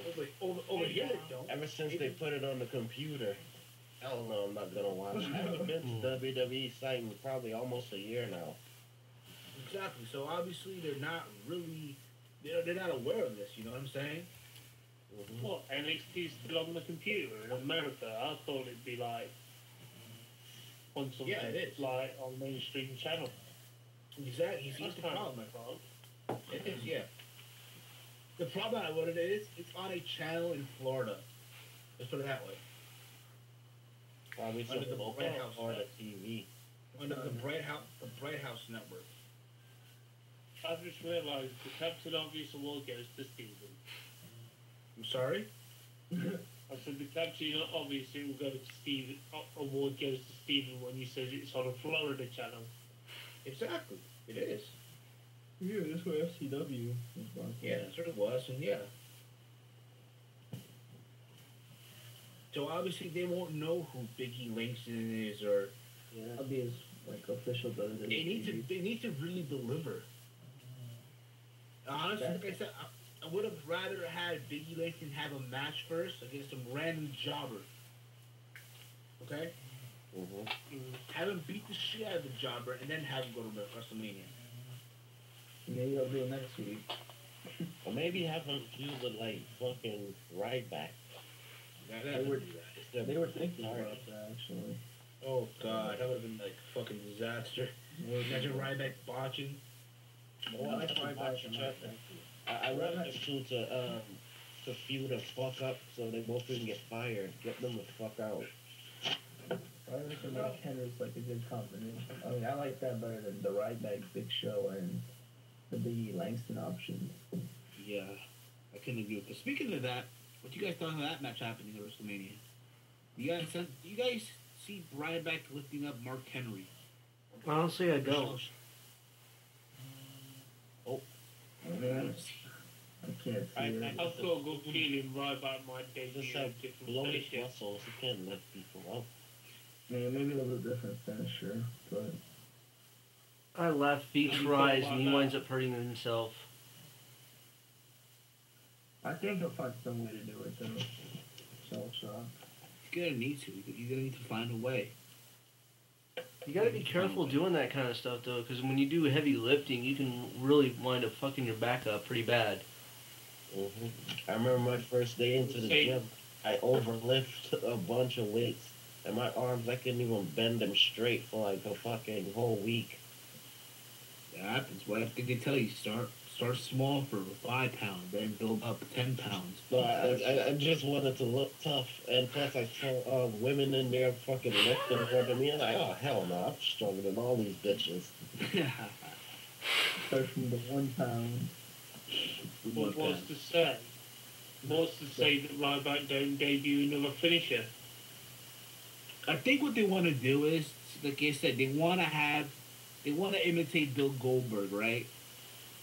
Over here, they don't. Ever since they put it on the computer, hell no, I'm not gonna watch. I haven't been to WWE site in probably almost a year now. Exactly. So obviously they're not really, they're not aware of this. You know what I'm saying? Mm-hmm. What, NXT's still on the computer in America? I thought it'd be like on something Yeah, it is. like on mainstream channel. Exactly. You see, That's the kind of problem. my fault. It is, yeah. The problem about what it is, it's on a channel in Florida. Let's put it that way. Probably Under some the local White House. Florida TV. Under the Bright House Network. I've just realised the Captain Obvious award goes to Stephen. I'm sorry. I said the Captain Obvious will go to Stephen. Award goes to Stephen when he says it's on a Florida channel. Exactly. It is. Yeah, that's where FCW was born. Yeah, that's what it was, and yeah. So obviously they won't know who Biggie Langston is, or That'll be his like official WWE. they need to really deliver. Honestly, like I said, I would have rather had Biggie Langston have a match first against some random jobber. Okay, Mm-hmm. have him beat the shit out of the jobber, and then have him go to WrestleMania. Maybe I'll do it next week. Or maybe have them do the like fucking ride back. They were, They were thinking about that actually. oh god, that would have been like fucking disaster. Imagine Ryback botching. Well, I like Ryback and Check. Ryback. I want the two to feud the fuck up so they both can get fired. Get them the fuck out. Ryback and Mark Henry's like a good combination. I mean, I like that better than the Ryback Big Show and the Biggie Langston option. Yeah, I couldn't agree with this. Speaking of that, what you guys thought of that match happening at WrestleMania? You guys see Ryback lifting up Mark Henry? Honestly, I don't. Man, I can't see it. I've got a good feeling Ryback might debut Just a have different bloated finisher. muscles. You can't lift people up. Man, maybe a little bit different finisher, but I left feet tries and he winds up hurting himself. I think he'll find some way to do it though. Shell shock. He's gonna need to. He's gonna need to find a way. You gotta be careful doing that kind of stuff though, because when you do heavy lifting, you can really wind up fucking your back up pretty bad. Mm-hmm. I remember my first day into the gym. I overlift a bunch of weights, and my arms, I couldn't even bend them straight for like a fucking whole week. That happens. What I think they tell you, start small for 5 pounds, then build up 10 pounds. So I just wanted to look tough, and plus I saw women in there fucking lifting more than me. I'm like, oh hell no, I'm stronger than all these bitches. Start from the 1 pound. But what's to say? What's to say that Ryback don't debut another finisher? I think what they want to do is, like I said, they want to imitate Bill Goldberg, right?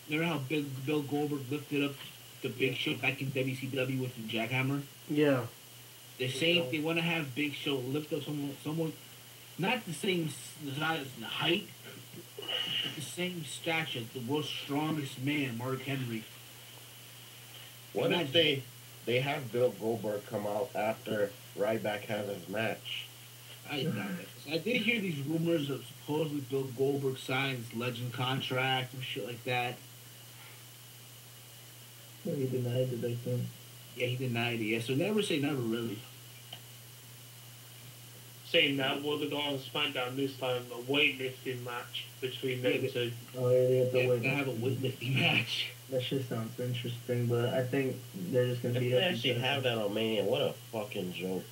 Remember how Bill Goldberg lifted up the Big Show back in WCW with the jackhammer? Yeah. They're saying they want to have Big Show lift up someone not the same size and height, but the same stature, the world's strongest man, Mark Henry. What if they have Bill Goldberg come out after Ryback has his match? I doubt it. So I did hear these rumors of supposedly Bill Goldberg signs legend contract and shit like that. No, he denied it, I think. Yeah, he denied it. Yeah, so never say never, really. Saying that, what they got on SmackDown this time, a weightlifting match between them Yeah, two. Oh, yeah, they have to Yeah, wait. they have a weightlifting match. That shit sounds interesting, but I think they're just gonna If be they up actually each other. have that on Mania, what a fucking joke.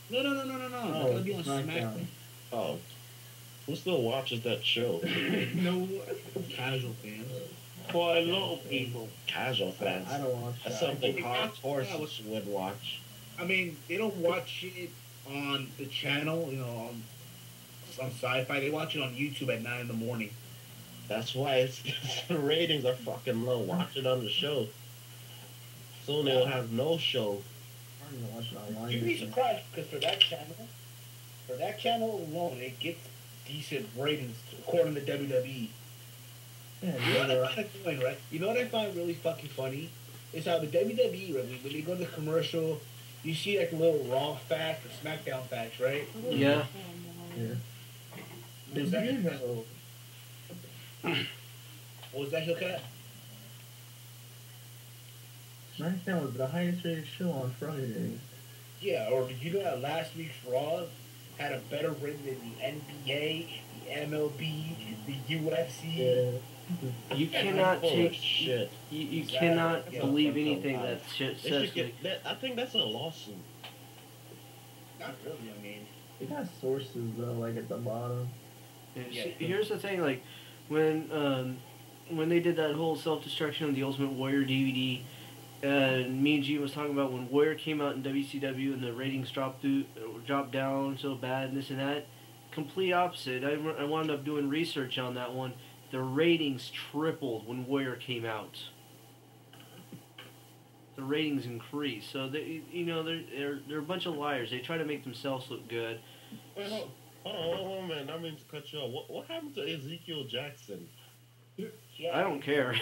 No. Oh, They're gonna be on SmackDown. Oh. Who still watches that show? No casual fans. Quite a lot of people. Casual fans. I don't watch That's that. something Yeah, hardcore what's- would watch. I mean, they don't watch it on the channel, on Sci-Fi. They watch it on YouTube at 9 in the morning. That's why the ratings are fucking low. Watch it on the show. Soon they'll have no show. I'm gonna watch it online. You'd be surprised because for that channel alone, it gets decent ratings according to WWE. Yeah, You know yeah, what I find annoying, right? You know what I find really fucking funny is how the WWE, right, when they go to commercial, you see like little Raw facts or SmackDown facts, right? Yeah. Did Was that you know? what was that, Hillcat? SmackDown was the highest rated show on Friday. Yeah, or did you know that last week's Raw had a better rating than the NBA, the MLB, the UFC? Yeah. You cannot Full of take. shit. You Exactly. cannot Yeah, believe that's anything so that shit They says. should get that. I think that's a lawsuit. Not really, I mean. They got sources though, like at the bottom. Yeah. Here's the thing, like when they did that whole self-destruction of the Ultimate Warrior DVD, and me and G was talking about when Warrior came out in WCW and the ratings dropped down so bad and this and that. Complete opposite. I wound up doing research on that one. The ratings tripled when Warrior came out. The ratings increased. So they're a bunch of liars. They try to make themselves look good. Wait, hold on, man. I mean to cut you off. What happened to Ezekiel Jackson? Yeah. I don't care.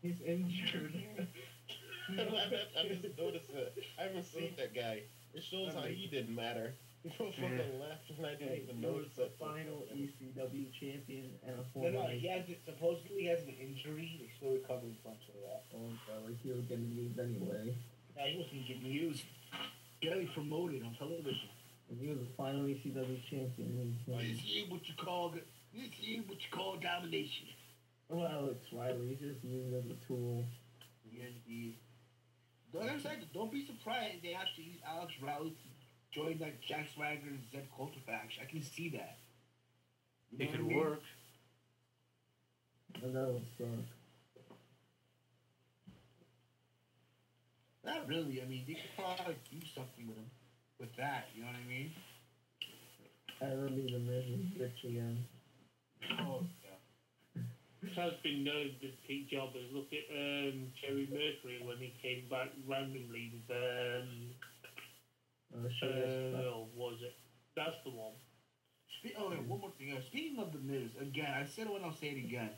He's injured. I just noticed that. I haven't seen that guy. It shows how he didn't matter. He fucking left and I didn't even He was notice the that. final ECW champion and a No, former. he has it, supposedly has an injury. He's still recovering from some of that. Like he was getting used anyway. Yeah, he wasn't getting used. Getting promoted on television. And he was the final ECW champion. You see what you call domination. Well, Alex Riley, he's just used as a tool. Yeah, indeed. Like I said, don't be surprised they actually use Alex Riley to join that Jack Swagger and Zed Coulter faction. I can see that. You know It what I could mean? work. And that would suck. Not really. I mean, they could probably do something with him. With that, you know what I mean? I don't need the Miz bitch again. Oh, It has been known that Pete Jobbers look at Jerry Mercury when he came back randomly with was it? That's the one. One more thing. Speaking of the Miz, again, I said it when I'll say it again.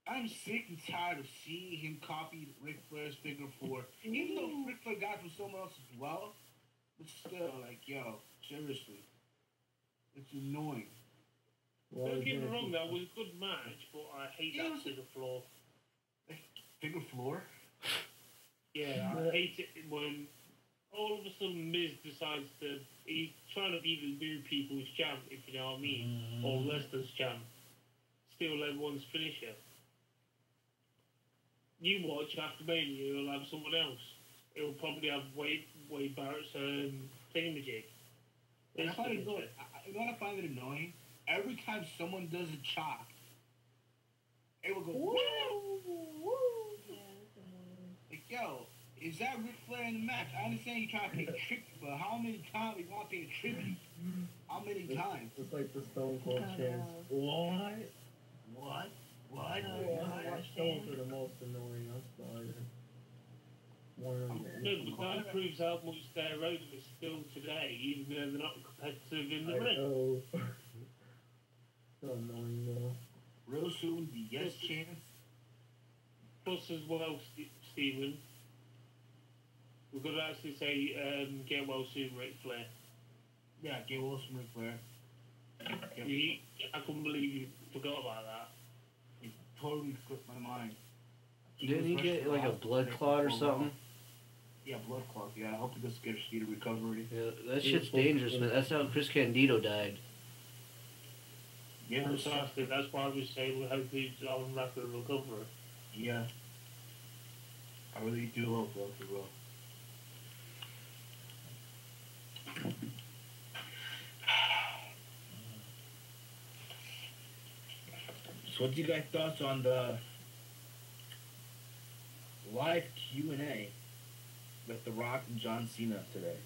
I'm sick and tired of seeing him copy Ric Flair's figure 4. Even though Ric Flair got it from someone else as well, but still, like, yo, seriously. It's annoying. Well, Don't get me yeah, wrong, that was a good match, but I hate Yeah, it that was- figure floor. Figure 4? Yeah, I hate it when all of a sudden Miz decides he's trying to be the new people's champ, if you know what I mean, or Lester's champ. Steal everyone's finisher. You watch after Mania, it'll have someone else. It'll probably have Wade Barrett's thingamajig. And I find it annoying. You know what I find it annoying? Every time someone does a chop, it will go, woo! Like, yo, is that Ric Flair in the match? I understand you trying to pay tribute, but how many times you want to pay a tribute? How many times? It's like the Stone Cold chants. What? Stones are the most annoying. I'm sorry. One of them. No, but that proves how much they're over still today, even though they're not competitive in the I ring. know. So annoying though. Real soon, the yes chance. Plus as well, Stephen, we've got to actually say, get well soon, Ric Flair. Yeah, Gay Wilson, Ric Flair. I couldn't believe you forgot about that. It totally slipped my mind. Didn't he was get rushed like a to the blood hospital clot or for something? Raw. Yeah, blood clot. Yeah, I hope he just get a speedy recovery. Yeah, that shit's dangerous, man. That's how Chris Candido died. Yeah, Precisely, that's why we say we hope he's on rapid recovery. yeah. I really do hope that he will. So what do you guys thoughts on the live Q&A with The Rock and John Cena today?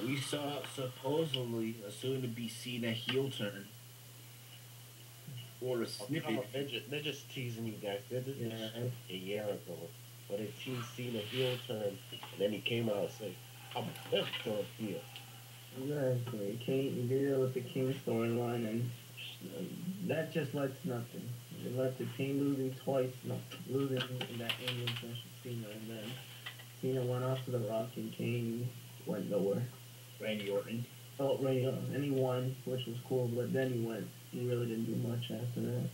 We saw supposedly a soon-to-be Cena heel turn. Or a snippet. They're just teasing you guys. They did this Yeah. a year ago. But they teased Cena heel turn, and then he came out and said, I'm never going to heel. Exactly. You did it with the King storyline, and that just led to nothing. It led to Kane losing twice, losing in that annual session Cena, and then Cena went off to The Rock, and Kane went nowhere. Randy Orton. Oh, Randy Orton. And he won, which was cool, but then he went. He really didn't do much after that.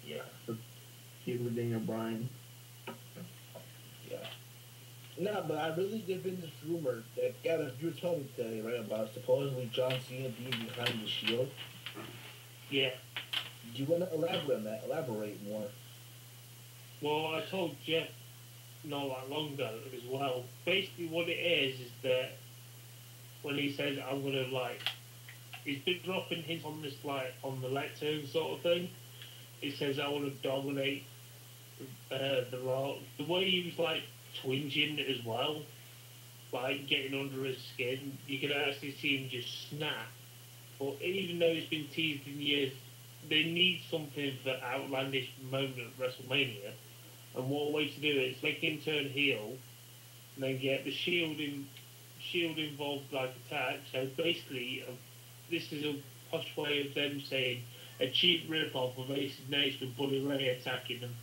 Yeah. So, feud with Daniel Bryan. Yeah. No, but I really there's been this rumor that Gavin, you were telling me today, right, about supposedly John Cena being behind the Shield. Yeah. Do you want to elaborate more? Well, I told Jeff not that long ago as well. Basically, what it is that when he says, I'm going to, like, he's been dropping hints on this, like, on the lectern sort of thing. He says, I want to dominate the Rock. The way he was, like, twinging as well, like, getting under his skin, you can actually see him just snap. But even though it's been teased in years, they need something for outlandish moment at WrestleMania. And what way to do it is make him turn heel, and then get the Shield involved, like, attack. So basically, this is a posh way of them saying a cheap rip-off of Ace of Nates with Bully Ray attacking them.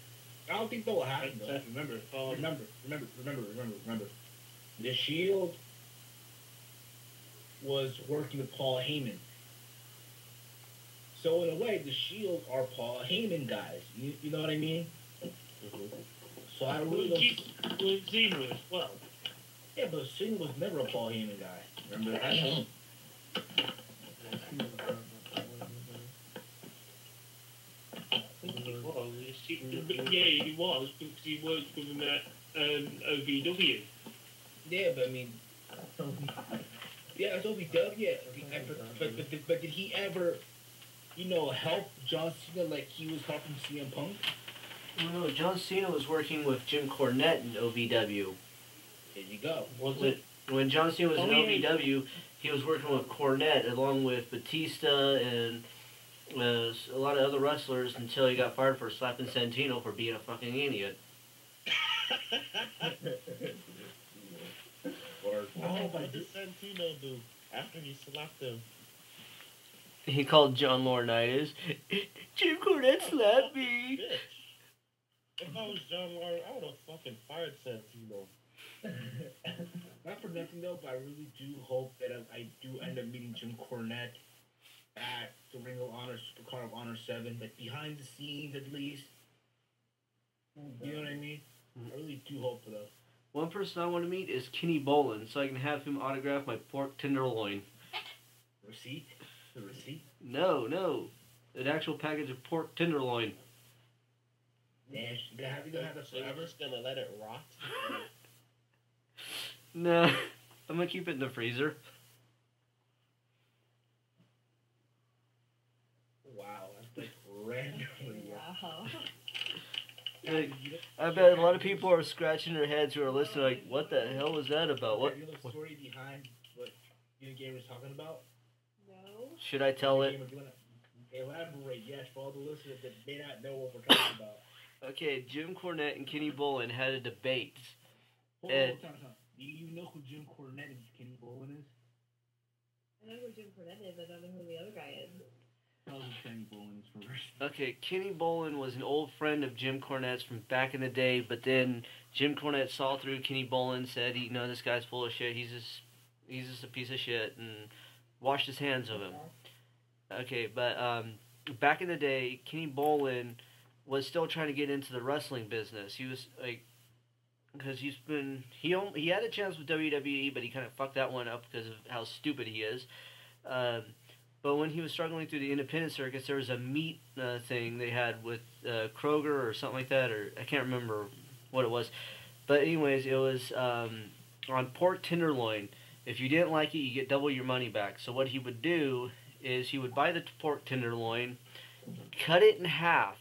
I don't think that will happen, though. Remember. The Shield was working with Paul Heyman. So in a way, the Shield are Paul Heyman guys. You know what I mean? So I really don't... With Cena as well. Yeah, but Cena was never a Paul Heyman guy. Remember that? I think he was. Yeah, he was, because he worked with him at OVW. Yeah, but I mean... Yeah, it's OVW, yeah. But did he ever, help John Cena like he was helping CM Punk? No, John Cena was working with Jim Cornette in OVW. There you go. Was it when John Cena was in yeah. OVW? He was working with Cornette along with Batista and a lot of other wrestlers until he got fired for slapping Santino for being a fucking idiot. Oh, what did Santino do after he slapped him? He called John Laurinaitis. Jim Cornette slapped me. Bitch. If I was John Laurinaitis, I would have fucking fired Santino. Not for nothing though, but I really do hope that I do end up meeting Jim Cornette at the Ring of Honor Supercard of Honor 7, like behind the scenes at least. You know what I mean? I really do hope for that. One person I want to meet is Kenny Bolin, so I can have him autograph my pork tenderloin. Receipt? The receipt? No, an actual package of pork tenderloin. Yeah, you gonna have that So you're forever? just gonna let it rot? No, I'm gonna keep it in the freezer. Wow, that's like randomly. Wow. Like, I bet a lot of people are scratching their heads who are listening, like, what the hell was that about? What? You know the story behind what the game was talking about? No. Should I tell it? If you wanna elaborate, yes, for all the listeners that may not know what we're talking about. Okay, Jim Cornette and Kenny Bolin had a debate. Hold on. Do you know who Jim Cornette and Kenny Bolin is? I know who Jim Cornette is. I don't know who the other guy is. Tell us who Kenny Bolin is first. Okay, Kenny Bolin was an old friend of Jim Cornette's from back in the day, but then Jim Cornette saw through Kenny Bolin, said, this guy's full of shit, he's just He's just a piece of shit and washed his hands of him. Okay, but back in the day, Kenny Bolin was still trying to get into the wrestling business. He was like, because he had a chance with WWE, but he kind of fucked that one up because of how stupid he is. But when he was struggling through the independent circuits, there was a meat thing they had with Kroger or something like that, or I can't remember what it was. But anyways, it was on pork tenderloin. If you didn't like it, you get double your money back. So what he would do is he would buy the pork tenderloin, cut it in half,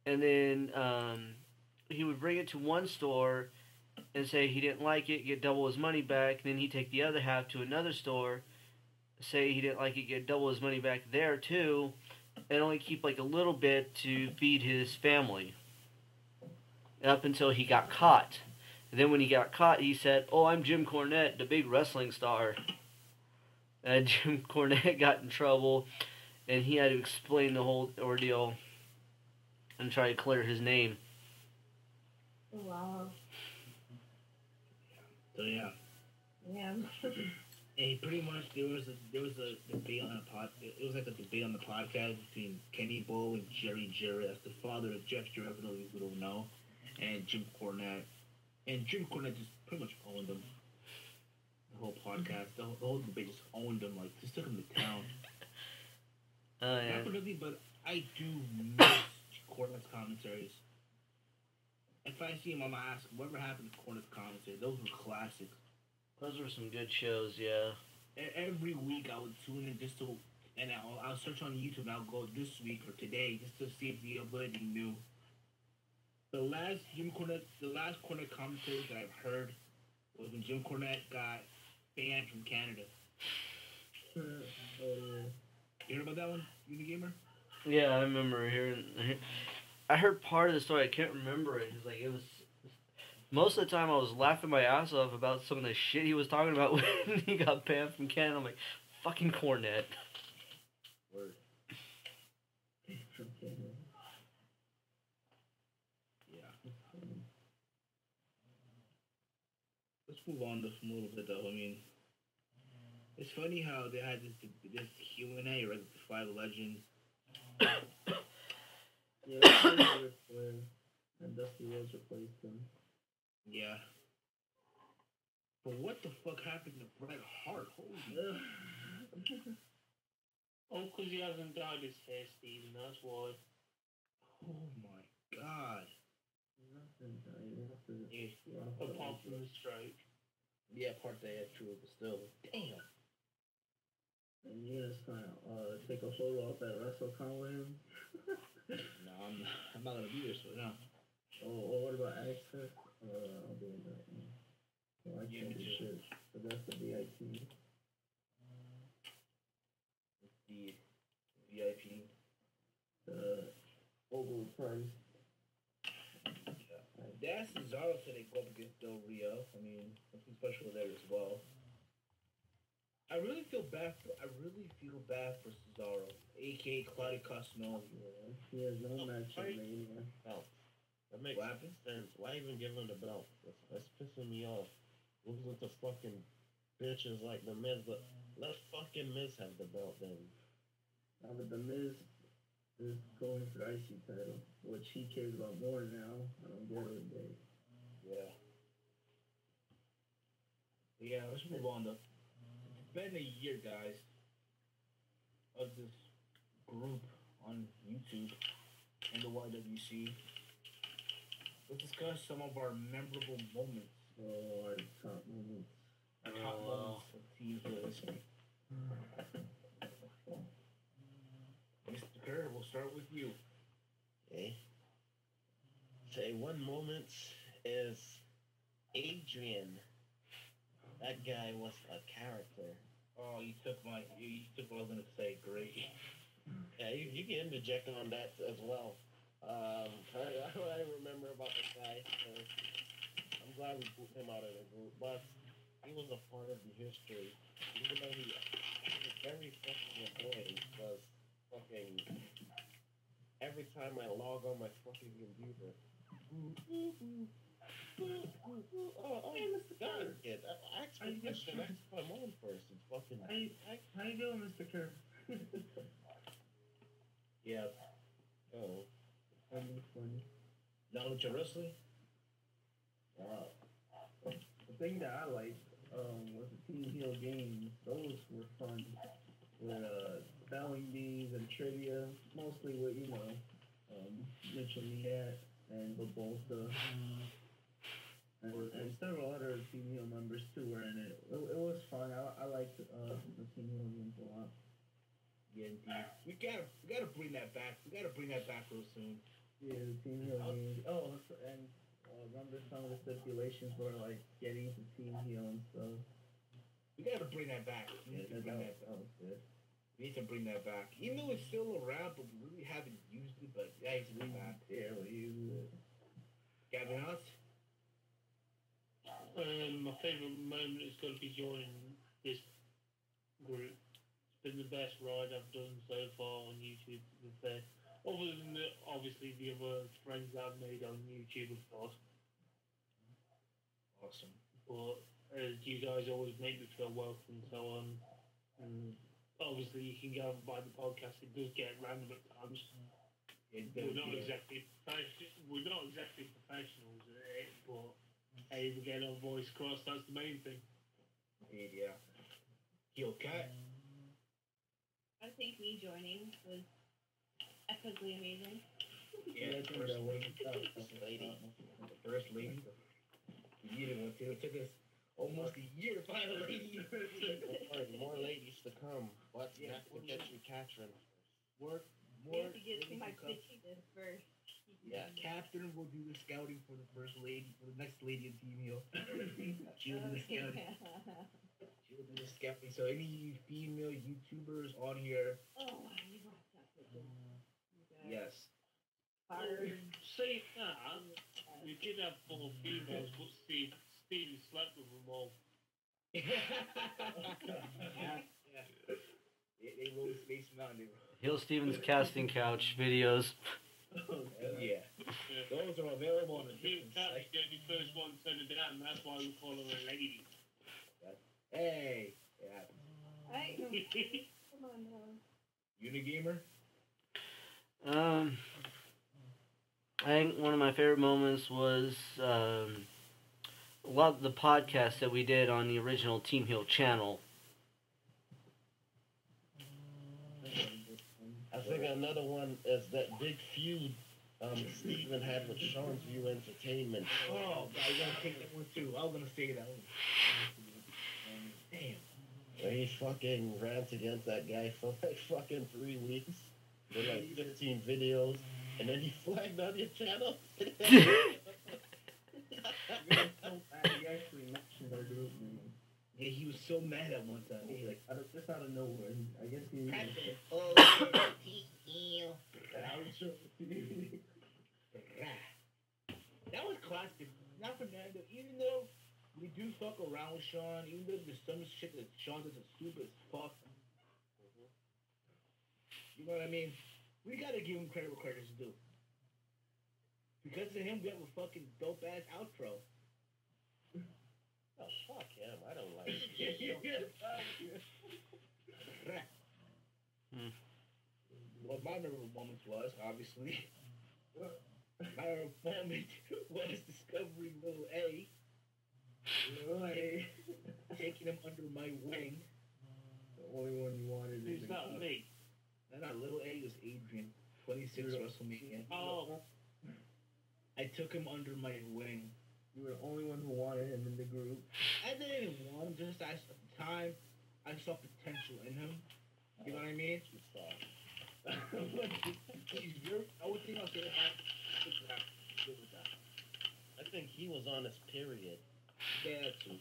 and then he would bring it to one store and say he didn't like it, get double his money back. Then he'd take the other half to another store, say he didn't like it, get double his money back there too, and only keep like a little bit to feed his family. Up until he got caught. And then when he got caught, he said, "Oh, I'm Jim Cornette, the big wrestling star." And Jim Cornette got in trouble, and he had to explain the whole ordeal and try to clear his name. Wow. So yeah. Yeah. And pretty much there was a debate on the pod. It was like a debate on the podcast between Kenny Bull and Jerry Jarrett, that's the father of Jeff Jarrett, for those who don't know, and Jim Cornette. And Jim Cornette just pretty much owned them. The whole podcast, the whole debate just owned them, like just took them to town. Yeah. Not really, but I do miss Cornette's commentaries. If I see him, I'm gonna ask whatever happened to Cornette's commentary. Those were classics. Those were some good shows, yeah. Every week I would tune in just to, and I'll search on YouTube and I'll go this week or today just to see if they uploaded anything new. The last Cornette commentary that I've heard was when Jim Cornette got banned from Canada. You heard about that one, Unigamer? Yeah, I remember hearing. I heard part of the story. I can't remember it. It's like it was. Most of the time, I was laughing my ass off about some of the shit he was talking about when he got banned from Canada. I'm like, fucking Cornette. Word. Yeah. Let's move on just a little bit, though. I mean, it's funny how they had this Q&A, right, with the 5 legends. Yeah, that's weird when Dusty Rhodes replaced him. Yeah. But what the fuck happened to Bret Hart? Holy Oh, because he hasn't dyed his hair, Steven, that's why. Oh my god. Nothing. You have to. Yeah, apart from the stroke. Yeah, part that is true, but still. Damn. And you're just gonna take a photo off at WrestleCon with him? No, I'm not gonna be there, so no. Oh, what about Access? I'll do that one. Well, I Yeah, can't me do too. shit. But that's the VIP. The VIP. The over price. They asked Cesaro to go up against Del Rio. I mean, something special there as well. I really feel bad for Cesaro, aka Claudio Cosmo. Yeah, he has no match in Mania. Belt. That makes What happened? sense. Why even give him the belt? That's pissing me off. Losing to fucking bitches like the Miz, but let fucking Miz have the belt then. But the Miz is going for the IC title, which he cares about more now. I don't get it, Dave. Yeah. Yeah, let's move on though. It's been a year, guys, of this group on YouTube and the YWC. Let's discuss some of our memorable moments. Oh, our top moments. Our top moments of TEAMHEEL history. Mr. Kerr, we'll start with you. Okay. Say one moment is Adrian. That guy was a character. Oh, you took what I was gonna say. Great. Yeah, you can interject on that as well. I remember about this guy. I'm glad we put him out of the group, but he was a part of the history. Even though he was very fucking annoying, because fucking every time I log on my fucking computer, Oh, God, kid. Ask my question. Ask my mom first. It's fucking. How you doing, Mr. Kerr? Yeah. Oh. Funny. Knowledge of wrestling? The thing that I liked was the Team Heel games. Those were fun. With spelling bees and trivia, mostly with Mitchell Niat and Babolta. And several other Team Heel members too were in it. It was fun. I liked the Team Heel games a lot. Yeah, indeed. We gotta bring that back. We gotta bring that back real soon. Yeah, the Team Heel games. Oh, and remember some of the stipulations were like getting to Team Heel and stuff. We gotta bring that back. That was good. We need to bring that back. Even though it's still around, but we really haven't used it, but yeah, it's bring back. Barely use it. Gavin House? My favourite moment is going to be joining this group. It's been the best ride I've done so far on YouTube, to be fair. Other than obviously the other friends that I've made on YouTube, of course. Awesome. But you guys always make me feel welcome, so and obviously you can go and buy the podcast. It does get random at times. We're not exactly professionals at it, but hey, we get our voice across. That's the main thing. Indeed, yeah. Heel Cat? I think me joining was epically amazing. Yeah, first lady. The first lady. You didn't want to. It took us almost a year to find a lady. More ladies to come. But you have to get through Catherine. I have to get to my bitchiness first. Yeah, Catherine will do the scouting for the first lady, for the next lady in Team Heel. She'll do the scouting. She'll do the scouting. So any female YouTubers on here? Oh, you brought that picture. Yes. See that, we did have 4 females, but Steve slept with them all. They roll Space Mountain. Hill Stevens casting couch videos. Yeah. Those are available on the different Cat site. is the first one to send it down, and that's why we call her a lady. Hey. It happens. Come on now. Unigamer? I think one of my favorite moments was a lot of the podcasts that we did on the original Team Heel channel. I think another one is that big feud Steven had with Sean's View Entertainment. Oh, I gotta take that one too. I was gonna say that one. Damn. Where he fucking rants against that guy for like fucking 3 weeks with like 15 videos, and then he flagged on your channel. He actually mentioned our group name. Yeah, he was so mad at one time. He was like, Just out of nowhere. I guess he was oh, that was classic. Not for Nando, even though we do fuck around with Sean, even though there's some shit that Sean does is stupid as fuck. You know what I mean? We gotta give him credit where credit's due. Because of him, we have a fucking dope ass outro. Oh, fuck him. I don't like him. Well, my memorable moments was, obviously, my moment was discovering Little A. Taking him under my wing. the only one you wanted. Who's that? Me? No, Little A was Adrian, 26 WrestleMania. Oh. I took him under my wing. You were the only one who wanted him in the group. I didn't want him, just at the time, I saw potential in him. You know what I mean? I would think I'll say that. I think he was on his period. Yeah, too.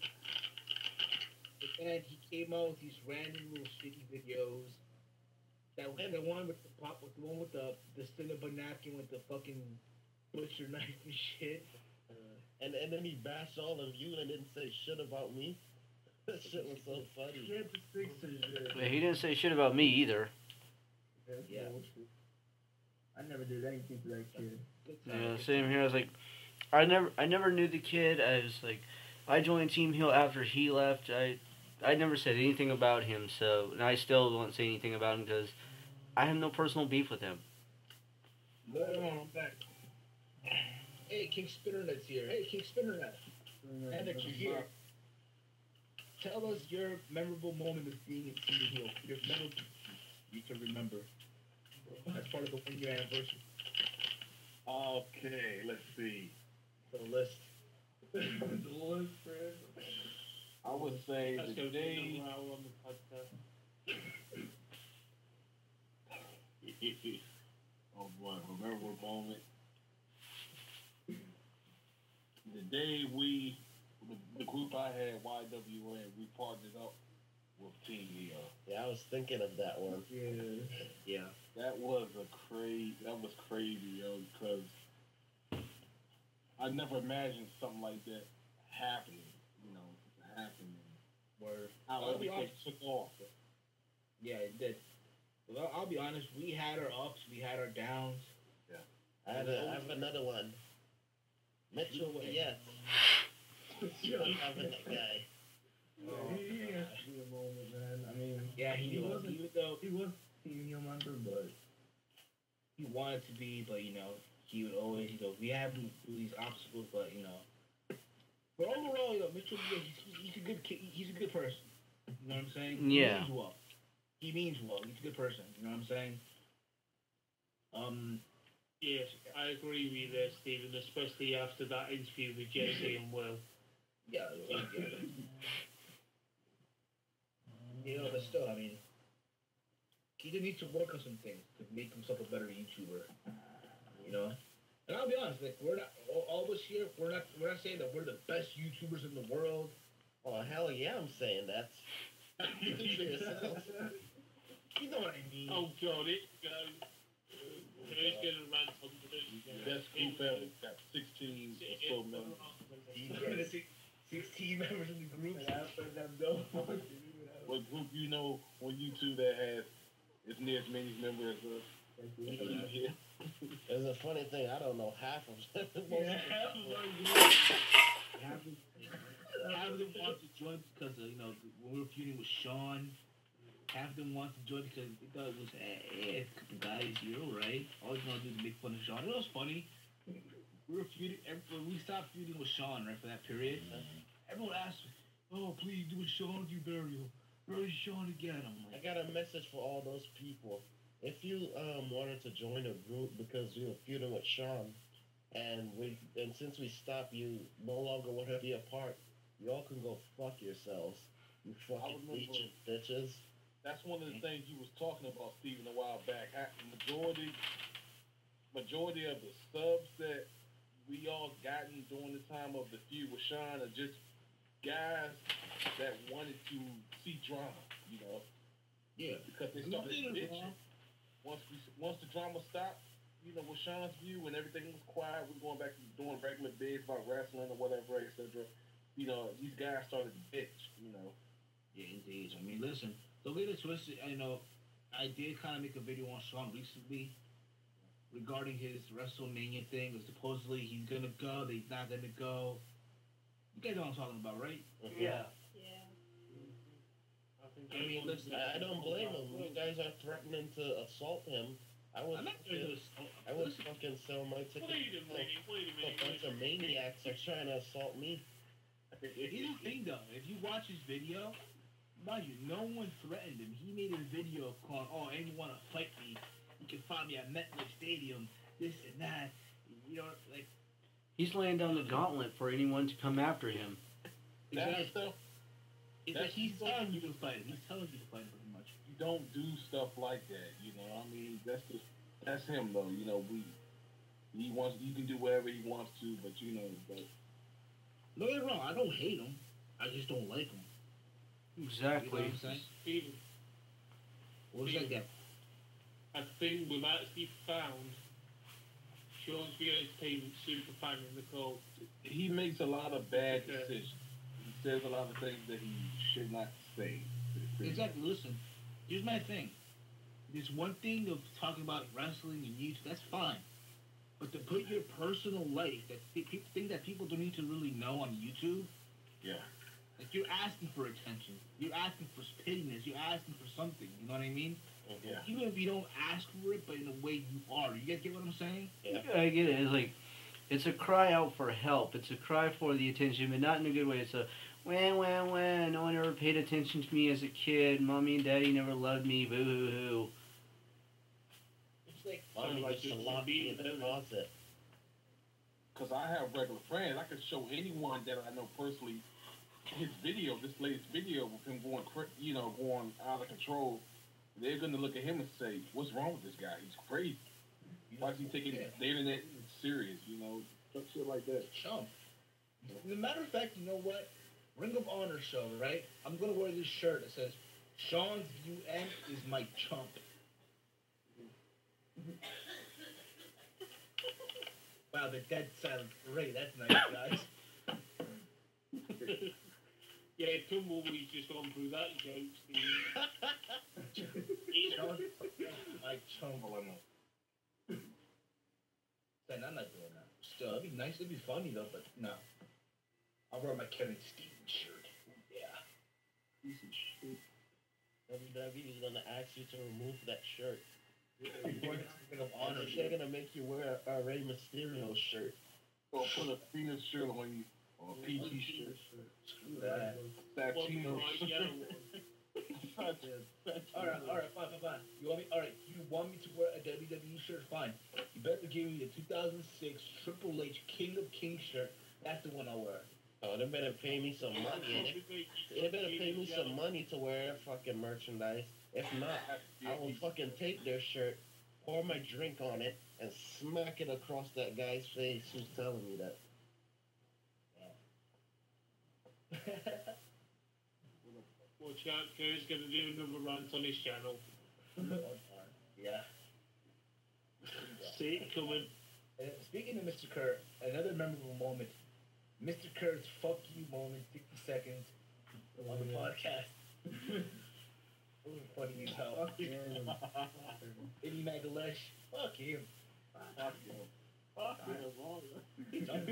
But then he came out with these random little shitty videos. That the one with the pop, with the one with the cinnamon napkin with the fucking butcher knife and shit. And then he bashed all of you and didn't say shit about me. That shit was so funny. Wait, he didn't say shit about me either. Yeah. I never did anything to that kid. Yeah, same here. I was like, I never knew the kid. I was like, I joined Team Heel after he left. I never said anything about him, so and I still won't say anything about him because I have no personal beef with him. I'm back. Hey, King Spitternut's here. Hey, King Spitternut. And that you're here. Tell us your memorable moment of being in Team Heel. Your memorable you can remember. As part of the 1-year anniversary. Okay, let's see. The list. I would say Let's the go day. on the podcast. Oh boy, memorable moment. The day the group I had, YWA, we partnered up with Team Heel. Yeah, I was thinking of that one. Yeah. That was crazy, yo, because I never imagined something like that happening, Where how I'll be everything honest. took off. Yeah, it did. Well, I'll be honest. We had our ups, we had our downs. I have another one. Mitchell, yes. Having that guy. Actually a moment, man. I mean, Yeah, he was. wasn't. Even though He was Team Heel member, but he wanted to be, but he would always, we have him through these obstacles, but But overall, Mitchell, he's a good kid. He's a good person. You know what I'm saying? Yeah. He means well. He means well. He's a good person. You know what I'm saying? Yes, I agree with you there, Stephen, especially after that interview with JC and Will. Yeah. But still, I mean, he just needs to work on some things to make himself a better YouTuber. And I'll be honest, like we're not all of us here. We're not saying that we're the best YouTubers in the world. Oh, hell yeah, I'm saying that. You You know what I mean? Oh, God, it goes. Who's going to rant on the Best group ever. Got 16 or so members. Yeah, 16 members in the group. What group on YouTube that has as near as many members as us? Here. There's a funny thing, I don't know half of them. Half of them want to join because when we were feuding with Sean. Half of them want to join because they thought it was a couple guys here, right? All they want to do is make fun of Sean. It was funny. We were feuding. When we stopped feuding with Sean, right, for that period, everyone asked, "Oh, please do a Sean do burial. Bury Sean again." I'm I like, got a message for all those people. If you wanted to join a group because you were feuding with Sean, and since we stopped, you no longer want to be a part, y'all can go fuck yourselves. You fucking bitches. That's one of the things you was talking about, Steven, a while back. Majority of the subs that we all gotten during the time of the feud with Sean are just guys that wanted to see drama, yeah, because they started bitching. Once the drama stopped, with Sean's view and everything was quiet, we're going back to doing regular bids about wrestling or whatever, etc. These guys started to bitch, Yeah, indeed. I mean, listen, don't get it twisted. I did kind of make a video on Sean recently regarding his WrestleMania thing. Supposedly he's gonna go, he's not gonna go. You guys know what I'm talking about, right? Yeah. Yeah. I mean, listen, I don't blame them. You guys are threatening to assault him. I would fucking sell my ticket. Wait a minute. A bunch of maniacs are trying to assault me. Here's the thing, though. If you watch his video, mind you, no one threatened him. He made a video calling, "Oh, anyone want to fight me? You can find me at MetLife Stadium. This and that." He's laying down the gauntlet for anyone to come after him. That stuff, It's like he's telling you to fight him. He's telling you to fight him pretty much. you don't do stuff like that, that's him though, he can do whatever he wants to, but Don't get me wrong. I don't hate him. I just don't like him. You know what Exactly. I'm saying? Stephen, What's that guy? I think we've actually found Sean's View Entertainment super fan in the call. he makes a lot of bad decisions. He says a lot of things that he should not say. Exactly. Listen, here's my thing. There's one thing of talking about wrestling and YouTube. That's fine. But to put your personal life, thing that people don't need to really know on YouTube, Yeah. like you're asking for attention, you're asking for pittiness, you're asking for something. You know what I mean? Yeah. Even if you don't ask for it, but in a way you are. You guys get what I'm saying? Yeah, I get it. It's like, it's a cry out for help. It's a cry for the attention, but not in a good way. It's a, wah. No one ever paid attention to me as a kid. Mommy and daddy never loved me. Boo hoo hoo. It's like, Mommy like used to it's lock me in being- the closet. Because I have regular friends. I could show anyone that I know personally his video, this latest video with him going, going out of control. They're going to look at him and say, what's wrong with this guy? He's crazy. Why is he taking the internet serious, Shit like that. chump. As a matter of fact, you know what? Ring of Honor show, right? I'm gonna wear this shirt that says, Sean's UN is my chump. Wow, the dead silence. Great, that's nice, guys. Yeah, Tumbleweed's just gone through that joke, Steve. Sean, my chump. Then I'm not doing that. Still, it'd be nice, it'd be funny though, but no. I'll wear my Kevin Stevens shirt. Yeah. Piece of shit. WWE is gonna ask you to remove that shirt. Ring of Honor They're shirt. gonna make you wear a Rey Mysterio shirt. Or put a Phoenix shirt on you, or a PG shirt. Screw that. Latino Right, shirt. yeah. Alright, fine. You want me to wear a WWE shirt? Fine. You better give me the 2006 Triple H King of Kings shirt. That's the one I'll wear. Oh, they better pay me some money. They better pay me some money to wear fucking merchandise. If not, I will fucking take their shirt, pour my drink on it, and smack it across that guy's face who's telling me that. Watch out, Kurt's going to do another rant on his channel. Yeah. See it coming. Speaking of Mr. Kurt, another memorable moment. Mr. Kurt's fuck you moment, 60 seconds on the podcast. It was funny as hell. Eddie Magalesh, fuck him. Fuck him. Fuck him. John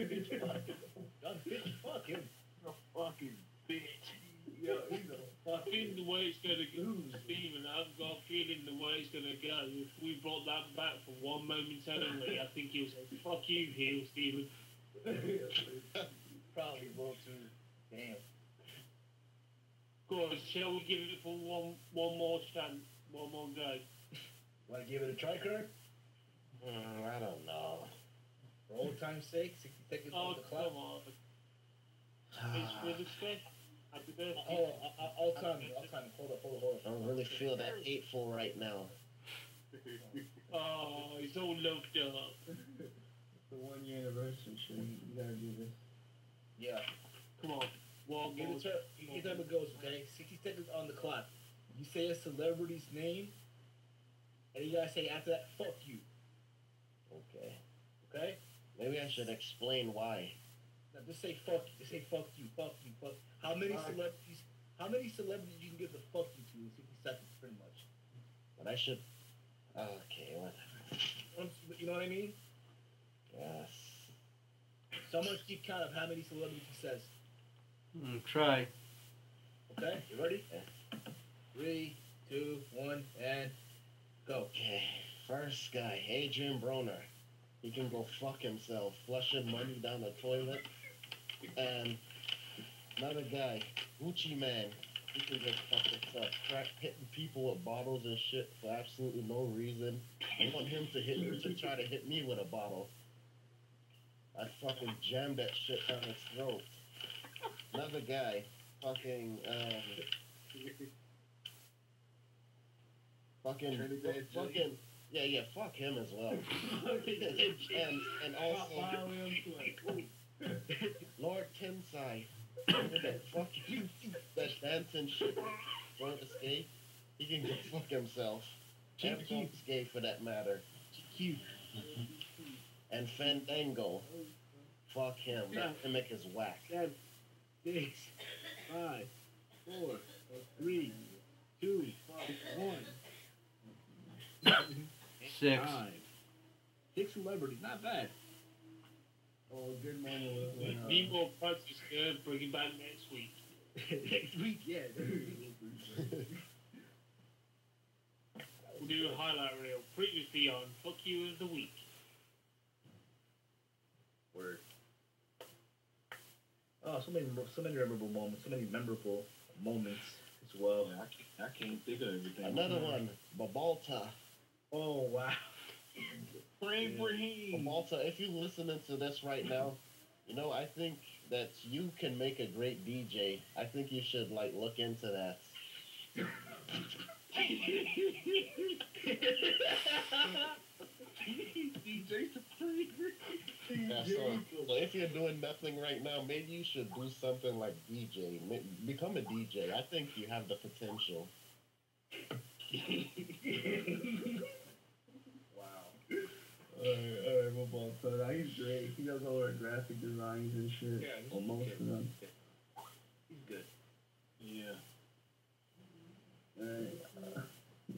Fitch, fuck him. You're a fucking bitch. Yo, he's a I think the way it's going to go, Stephen, I've got a feeling the way it's going to go, if we brought that back for one momentarily, I think he'll say, fuck you, heel, Stephen. probably will too. Damn. Go on, shall we give it for one more chance, one more go? Want to give it a try, Kurt? I don't know. For old time's sake, 60 seconds Oh, on the clock. come on. It's Mother's Day. Happy birthday. All time. Hold up. I don't really feel that hateful right now. Oh, he's all loved up. It's the 1 year anniversary shit. You gotta do this. Yeah. Come on. One more. Here's how it goes, okay? 60 seconds on the clock. You say a celebrity's name, and you gotta say after that, fuck you. Okay. Okay? Maybe I should explain why. Now just say fuck you. Just say fuck you. How many celebrities you can give the fuck you to in 60 seconds, pretty much? But I should. Okay, whatever. You know what I mean? Yes. Someone keep count of how many celebrities he says. Try. Okay? You ready? 3, 2, 1, and go. Okay. First guy, Adrian Broner. He can go fuck himself, flushing money down the toilet. And another guy, Gucci Man. He can go fuck himself, crack hitting people with bottles and shit for absolutely no reason. I want him to try to hit me with a bottle. I fucking jammed that shit down his throat. Another guy, fucking yeah, fuck him as well. and also Lord Tensai, that fucking that dancing shit, Lord Escape, he can go fuck himself. And Escape for that matter. And Fandango, fuck him. That gimmick is whack. 7, 6, 5, 4, 3, 2, 1. 6. 5, Big celebrity, not bad. Oh, a good moment was when Need more punches, good. Bring it back next week. Next week, yeah. We'll do a highlight reel. Previously on Fuck You of the Week. Word. Oh, so many memorable moments. So many memorable moments as well. Yeah, I can't think of everything. Another one, Babalta. Oh wow. Brahim. Babalta, if you're listening to this right now, you know, I think that you can make a great DJ. I think you should, like, look into that. DJ Supreme. Yeah, so if you're doing nothing right now, maybe you should do something like DJ. Become a DJ. I think you have the potential. Wow. Alright, football. So he's great. He does all our graphic designs and shit. Yeah, Or most of them. He's good. Yeah. Alright.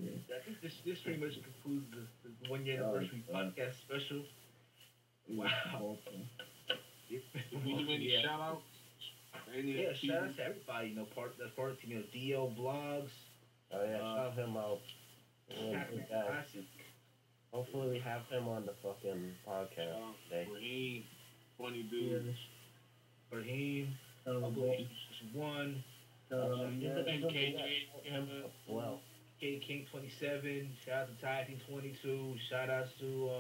Yeah. I think this pretty much concludes the 1 year anniversary podcast special. Wow. Did we do any shout outs? Yeah, shout out to everybody, you know, that's part of the team, you know, DO Vlogs. Oh yeah, shout him out. Yeah, good guy. Classic. Hopefully we have him on the fucking podcast today. Brahim, funny Yeah. dude. Brahim, Well, one, And KJ, Well, K King 27, shout out to Ty King 22, shout outs to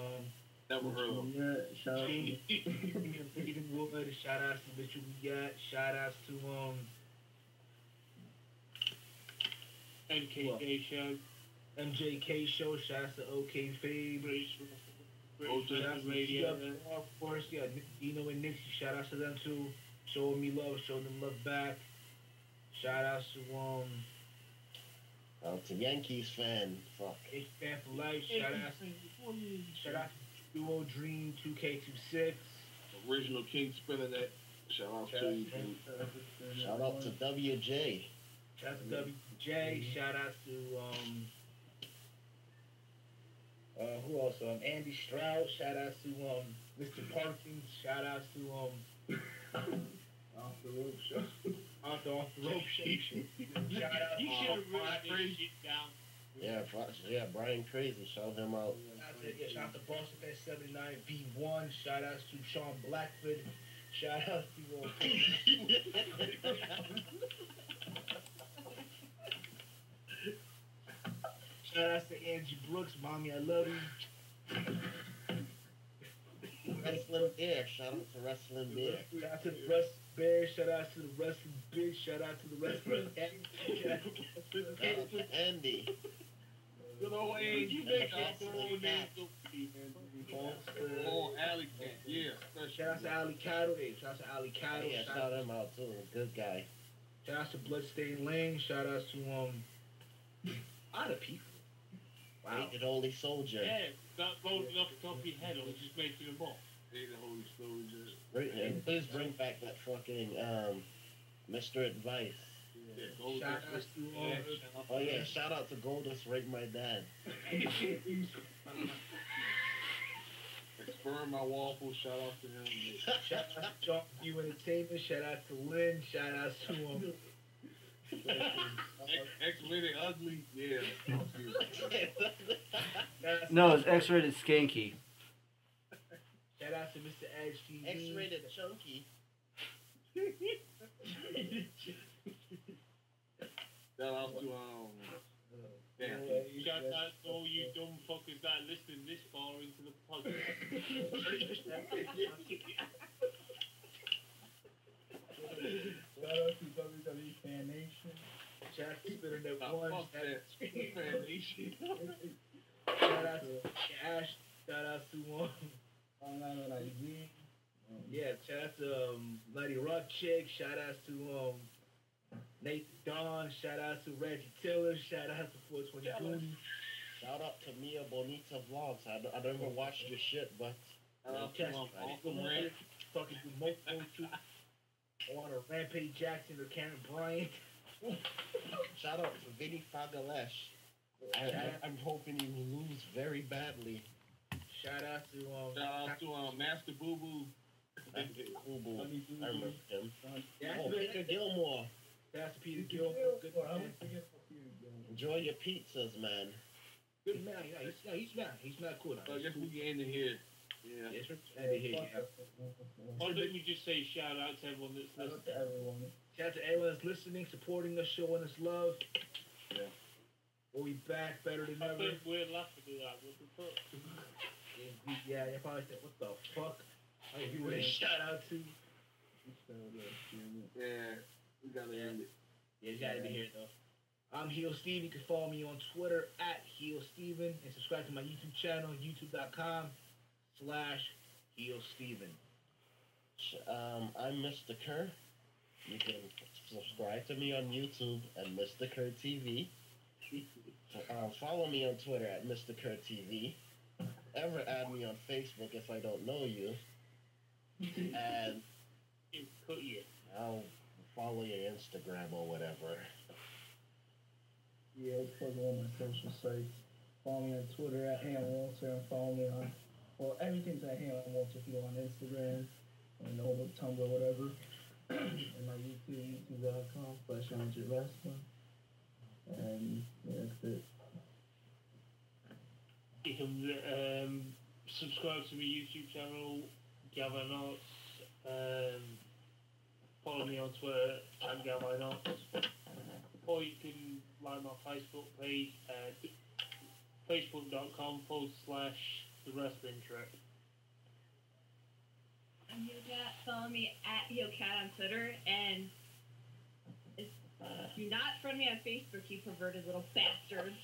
Never heard of him. yeah, shout out to Eden Wood, shout outs to Mitchell We Got, shout outs to NKJ Show. MJK Show, shout outs to OK Fabe, British shout outs to Radio. of course, yeah, Dino and Nixie, shout outs to them too, showing me love, showing them love back. Shout outs to out to Yankees fan. Fuck. H-Fan for life, shout out to Duo Dream 2K26. Original King Spinner that. Shout out to you. Shout out to WJ. Shout out to WJ. Shout out to who else? Andy Stroud. Shout out to Mr. Parkins. Shout out to Off the rope show. off the rope show. Shout out You to should have written this shit down. Yeah, Brian Crazy. Shout him out. shout out to Boston Fest 79 V1. Shout out to Sean Blackford. Shout out to shout out to Angie Brooks, mommy, I love you. Wrestling Bear. Shout out to Wrestling Bear. Shout out to the Wrestling Bear. Shout out to the Wrestling Big. Shout out to the Wrestling Shout out to Andy. Good old age. You make up their own names. Oh, Alley Cat. Yeah. Shout out to Ali Cattle. Hey, shout out to Ali Cattle. Yeah, shout him out too. Good guy. Shout out to Bloodstained Lane. Shout out to a lot of people. Wow. Agent Holy Soldier. Yeah, not rolling off the top of your head or just making them up. Hey, the Holy Soldier. And please bring back that fucking Mr. Advice. Yeah, Shout out to Oh yeah, shout out to Goldust Rate My Dad. Burn My Waffle. Shout out to him. shout out to John View Entertainment. Shout out to Lynn. Shout out to X-rated ugly. Yeah. No, it's X-rated skanky. Shout out to Mr. Edge TV. X-rated chunky. Shout out to damn. Shout out to all you dumb fuckers that are listening this far into the podcast. Shout out to WWE Fan Nation. Shout out to Spitter Net Oh, 1. fuck that. Fan Nation. Shout out to Ash. Shout out to Online on IG. yeah, shout out to Lady Rock Chick. Shout out to Nathan Dawn. Shout out to Reggie Tiller. Shout out to 420 Goonies. Shout out to Mia Bonita Vlogs. I don't even watch your shit, but Shout out to Uncle Red. Talking to Mofo too. On a Rampage Jackson or Karen Bryant. shout out to Vinny Fagalesh. I'm hoping you lose very badly. Shout out to Master Boo Boo. Boo Boo. I remember him. Yeah, Oh, Peter Gilmore. That's Peter Gilmore. Good man. Enjoy your pizzas, man. Good man. Yeah, he's not cool. So I guess we can end it here. Yeah. Yes, we're ending here. Yeah. Why don't we just say shout out to everyone that's Shout out listening? to everyone. Shout out to everyone that's listening, supporting us, showing us love. Yeah. We'll be back better than I ever. think we're laughing at that. What the fuck? Yeah, you probably said, what the fuck? I give you a shout out to. Yeah. We gotta end it. Yeah, you gotta be here though. I'm Heel Steve. You can follow me on Twitter at Heel Steven and subscribe to my YouTube channel, youtube.com/Heel Steven. I'm Mr. Kerr. You can subscribe to me on YouTube at Mr. Kerr TV. Follow me on Twitter at Mr. Kerr TV. Ever add me on Facebook if I don't know you. And Cut you. I'll follow your Instagram or whatever. Yeah, plug all my social sites. Follow me on Twitter at @HamWalter and follow me on, well, everything's at @HamWalter if you go on Instagram and over Tumblr, whatever. And my YouTube, youtube.com/AndrewWrestling. And yeah, that's it. You can subscribe to my YouTube channel, Gavin Arts. Follow me on Twitter at Gavin Arts. Or you can like my Facebook page at facebook.com/The Wrestling Trek. I'm HeelCat. Follow me at HeelCat on Twitter. And do not friend me on Facebook, you perverted little bastards.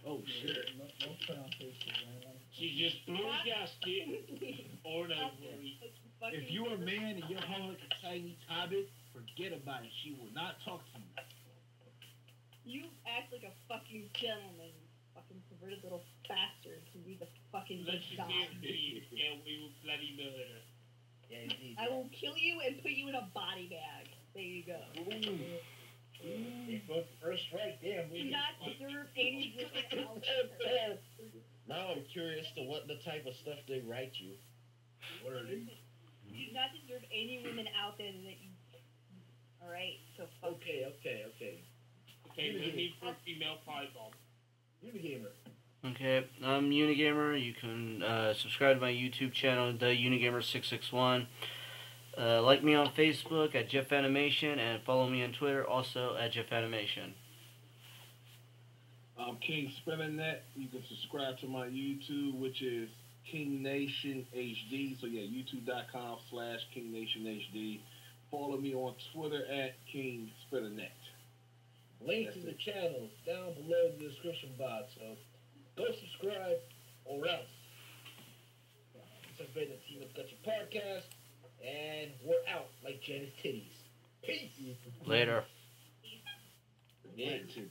Oh shit. No play on Facebook, man. She just threw a gasket or an ovary. If you're a man and you're hung like a Chinese hobbit, forget about it. She will not talk to you. You act like a fucking gentleman, you fucking perverted little bastard. You need to fucking Let's just die. yeah, we will bloody murder. Yeah, indeed. I will kill you and put you in a body bag. There you go. First strike, damn. Do not deserve any women out there. Now I'm curious to what the type of stuff they write you. What are they? You do not deserve any women out there that you. Alright? So fuck. Okay. Okay, no need for a female pie bomb. Unigamer. Okay, I'm Unigamer. You can subscribe to my YouTube channel, The Unigamer661. Like me on Facebook at Jeff Animation and follow me on Twitter also at Jeff Animation. I'm King Spinnernet. You can subscribe to my YouTube, which is King Nation HD. So yeah, youtube.com/King Nation HD. Follow me on Twitter at King Spinnernet. Link to the channel down below in the description box. So go subscribe or else. This has been the Team of GutCheck podcast, and we're out like Janet's titties. Peace. Later. Yeah, too.